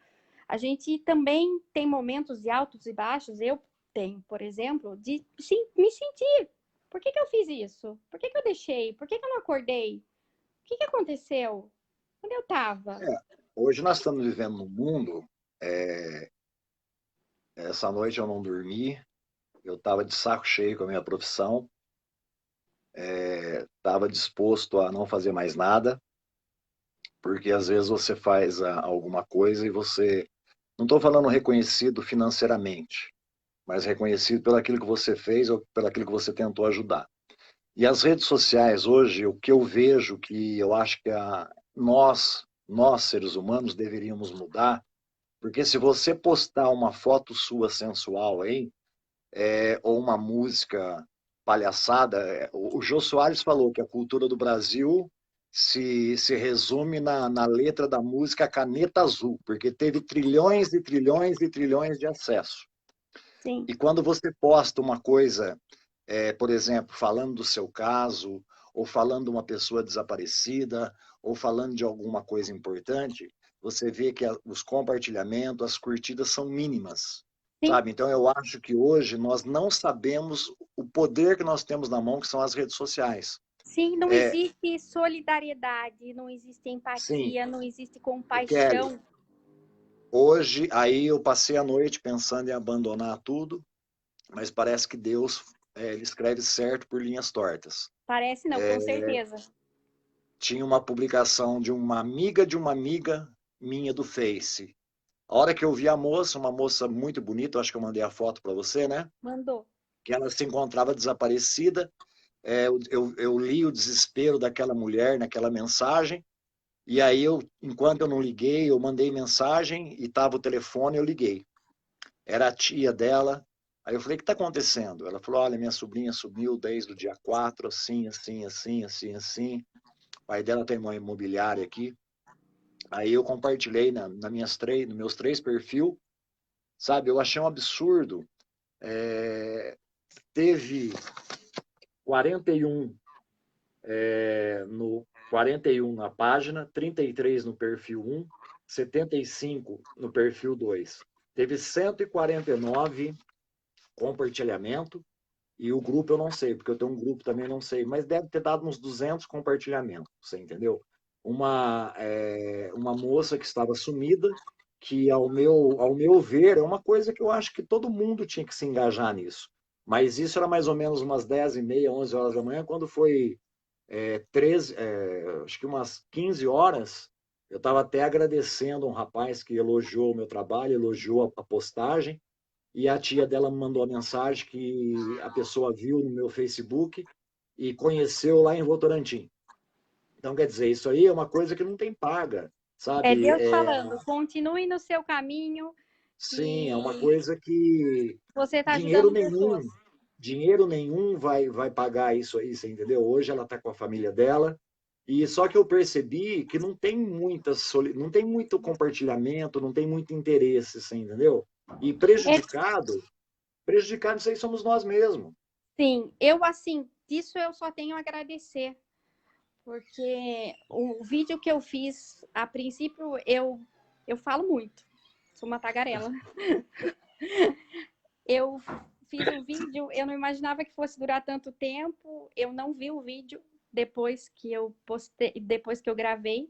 a gente também tem momentos de altos e baixos. Eu tenho, por exemplo, de sim, me sentir. Por que eu fiz isso? Por que eu deixei? Por que eu não acordei? O que aconteceu? Onde eu estava? É, hoje nós estamos vivendo num mundo. Essa noite eu não dormi, eu estava de saco cheio com a minha profissão, estava disposto a não fazer mais nada, porque às vezes você faz alguma coisa e você, não estou falando reconhecido financeiramente, mas reconhecido pelo aquilo que você fez ou pelo aquilo que você tentou ajudar. E as redes sociais hoje, o que eu vejo que eu acho que nós seres humanos deveríamos mudar, porque se você postar uma foto sua sensual aí, ou uma música palhaçada. O Jô Soares falou que a cultura do Brasil se resume na letra da música Caneta Azul, porque teve trilhões e trilhões e trilhões de acesso. Sim. E quando você posta uma coisa, por exemplo, falando do seu caso, ou falando de uma pessoa desaparecida, ou falando de alguma coisa importante, você vê que os compartilhamentos, as curtidas são mínimas. Sim. Sabe? Então, eu acho que hoje nós não sabemos o poder que nós temos na mão, que são as redes sociais. Sim, não É, existe solidariedade, não existe sim, empatia, não existe o Kelly, compaixão. hoje, aí eu passei a noite pensando em abandonar tudo, mas parece que Deus, ele escreve certo por linhas tortas. Parece não, com certeza. Tinha uma publicação de uma amiga minha do Face. A hora que eu vi a moça, uma moça muito bonita, eu acho que eu mandei a foto para você, né? Mandou. Que ela se encontrava desaparecida. Eu li o desespero daquela mulher naquela mensagem, e aí enquanto eu não liguei, eu mandei mensagem e estava o telefone, eu liguei. Era a tia dela. Aí eu falei, o que está acontecendo? Ela falou, olha, minha sobrinha sumiu desde o dia 4, assim, assim, assim, assim, assim. O pai dela tem uma imobiliária aqui. Aí eu compartilhei nos meus três perfis, sabe? Eu achei um absurdo. Teve 41 no 41 na página, 33 no perfil 1, 75 no perfil 2. Teve 149 compartilhamento e o grupo eu não sei, porque eu tenho um grupo também, não sei, mas deve ter dado uns 200 compartilhamentos, você entendeu? Uma moça que estava sumida, que ao meu ver, é uma coisa que eu acho que todo mundo tinha que se engajar nisso. Mas isso era mais ou menos umas 10h30, 11 horas da manhã, quando foi 13, acho que umas 15 horas, eu estava até agradecendo um rapaz que elogiou o meu trabalho, elogiou a postagem, e a tia dela me mandou a mensagem que a pessoa viu no meu Facebook e conheceu lá em Votorantim. Então, quer dizer, isso aí é uma coisa que não tem paga, É sabe? Deus falando, continue no seu caminho, Sim, é uma que coisa que você está dinheiro ajudando pessoas. nenhum, dinheiro nenhum vai pagar isso aí, você entendeu? Hoje ela está com a família dela, e só que eu percebi que não tem não tem muito compartilhamento, não tem muito interesse, você entendeu? E É, prejudicado isso aí somos nós mesmos. sim, assim, disso eu só tenho a agradecer, porque o vídeo que eu fiz, a princípio, eu falo muito, sou uma tagarela. Eu fiz o vídeo, eu não imaginava que fosse durar tanto tempo, eu não vi o vídeo depois que eu postei, depois que eu gravei.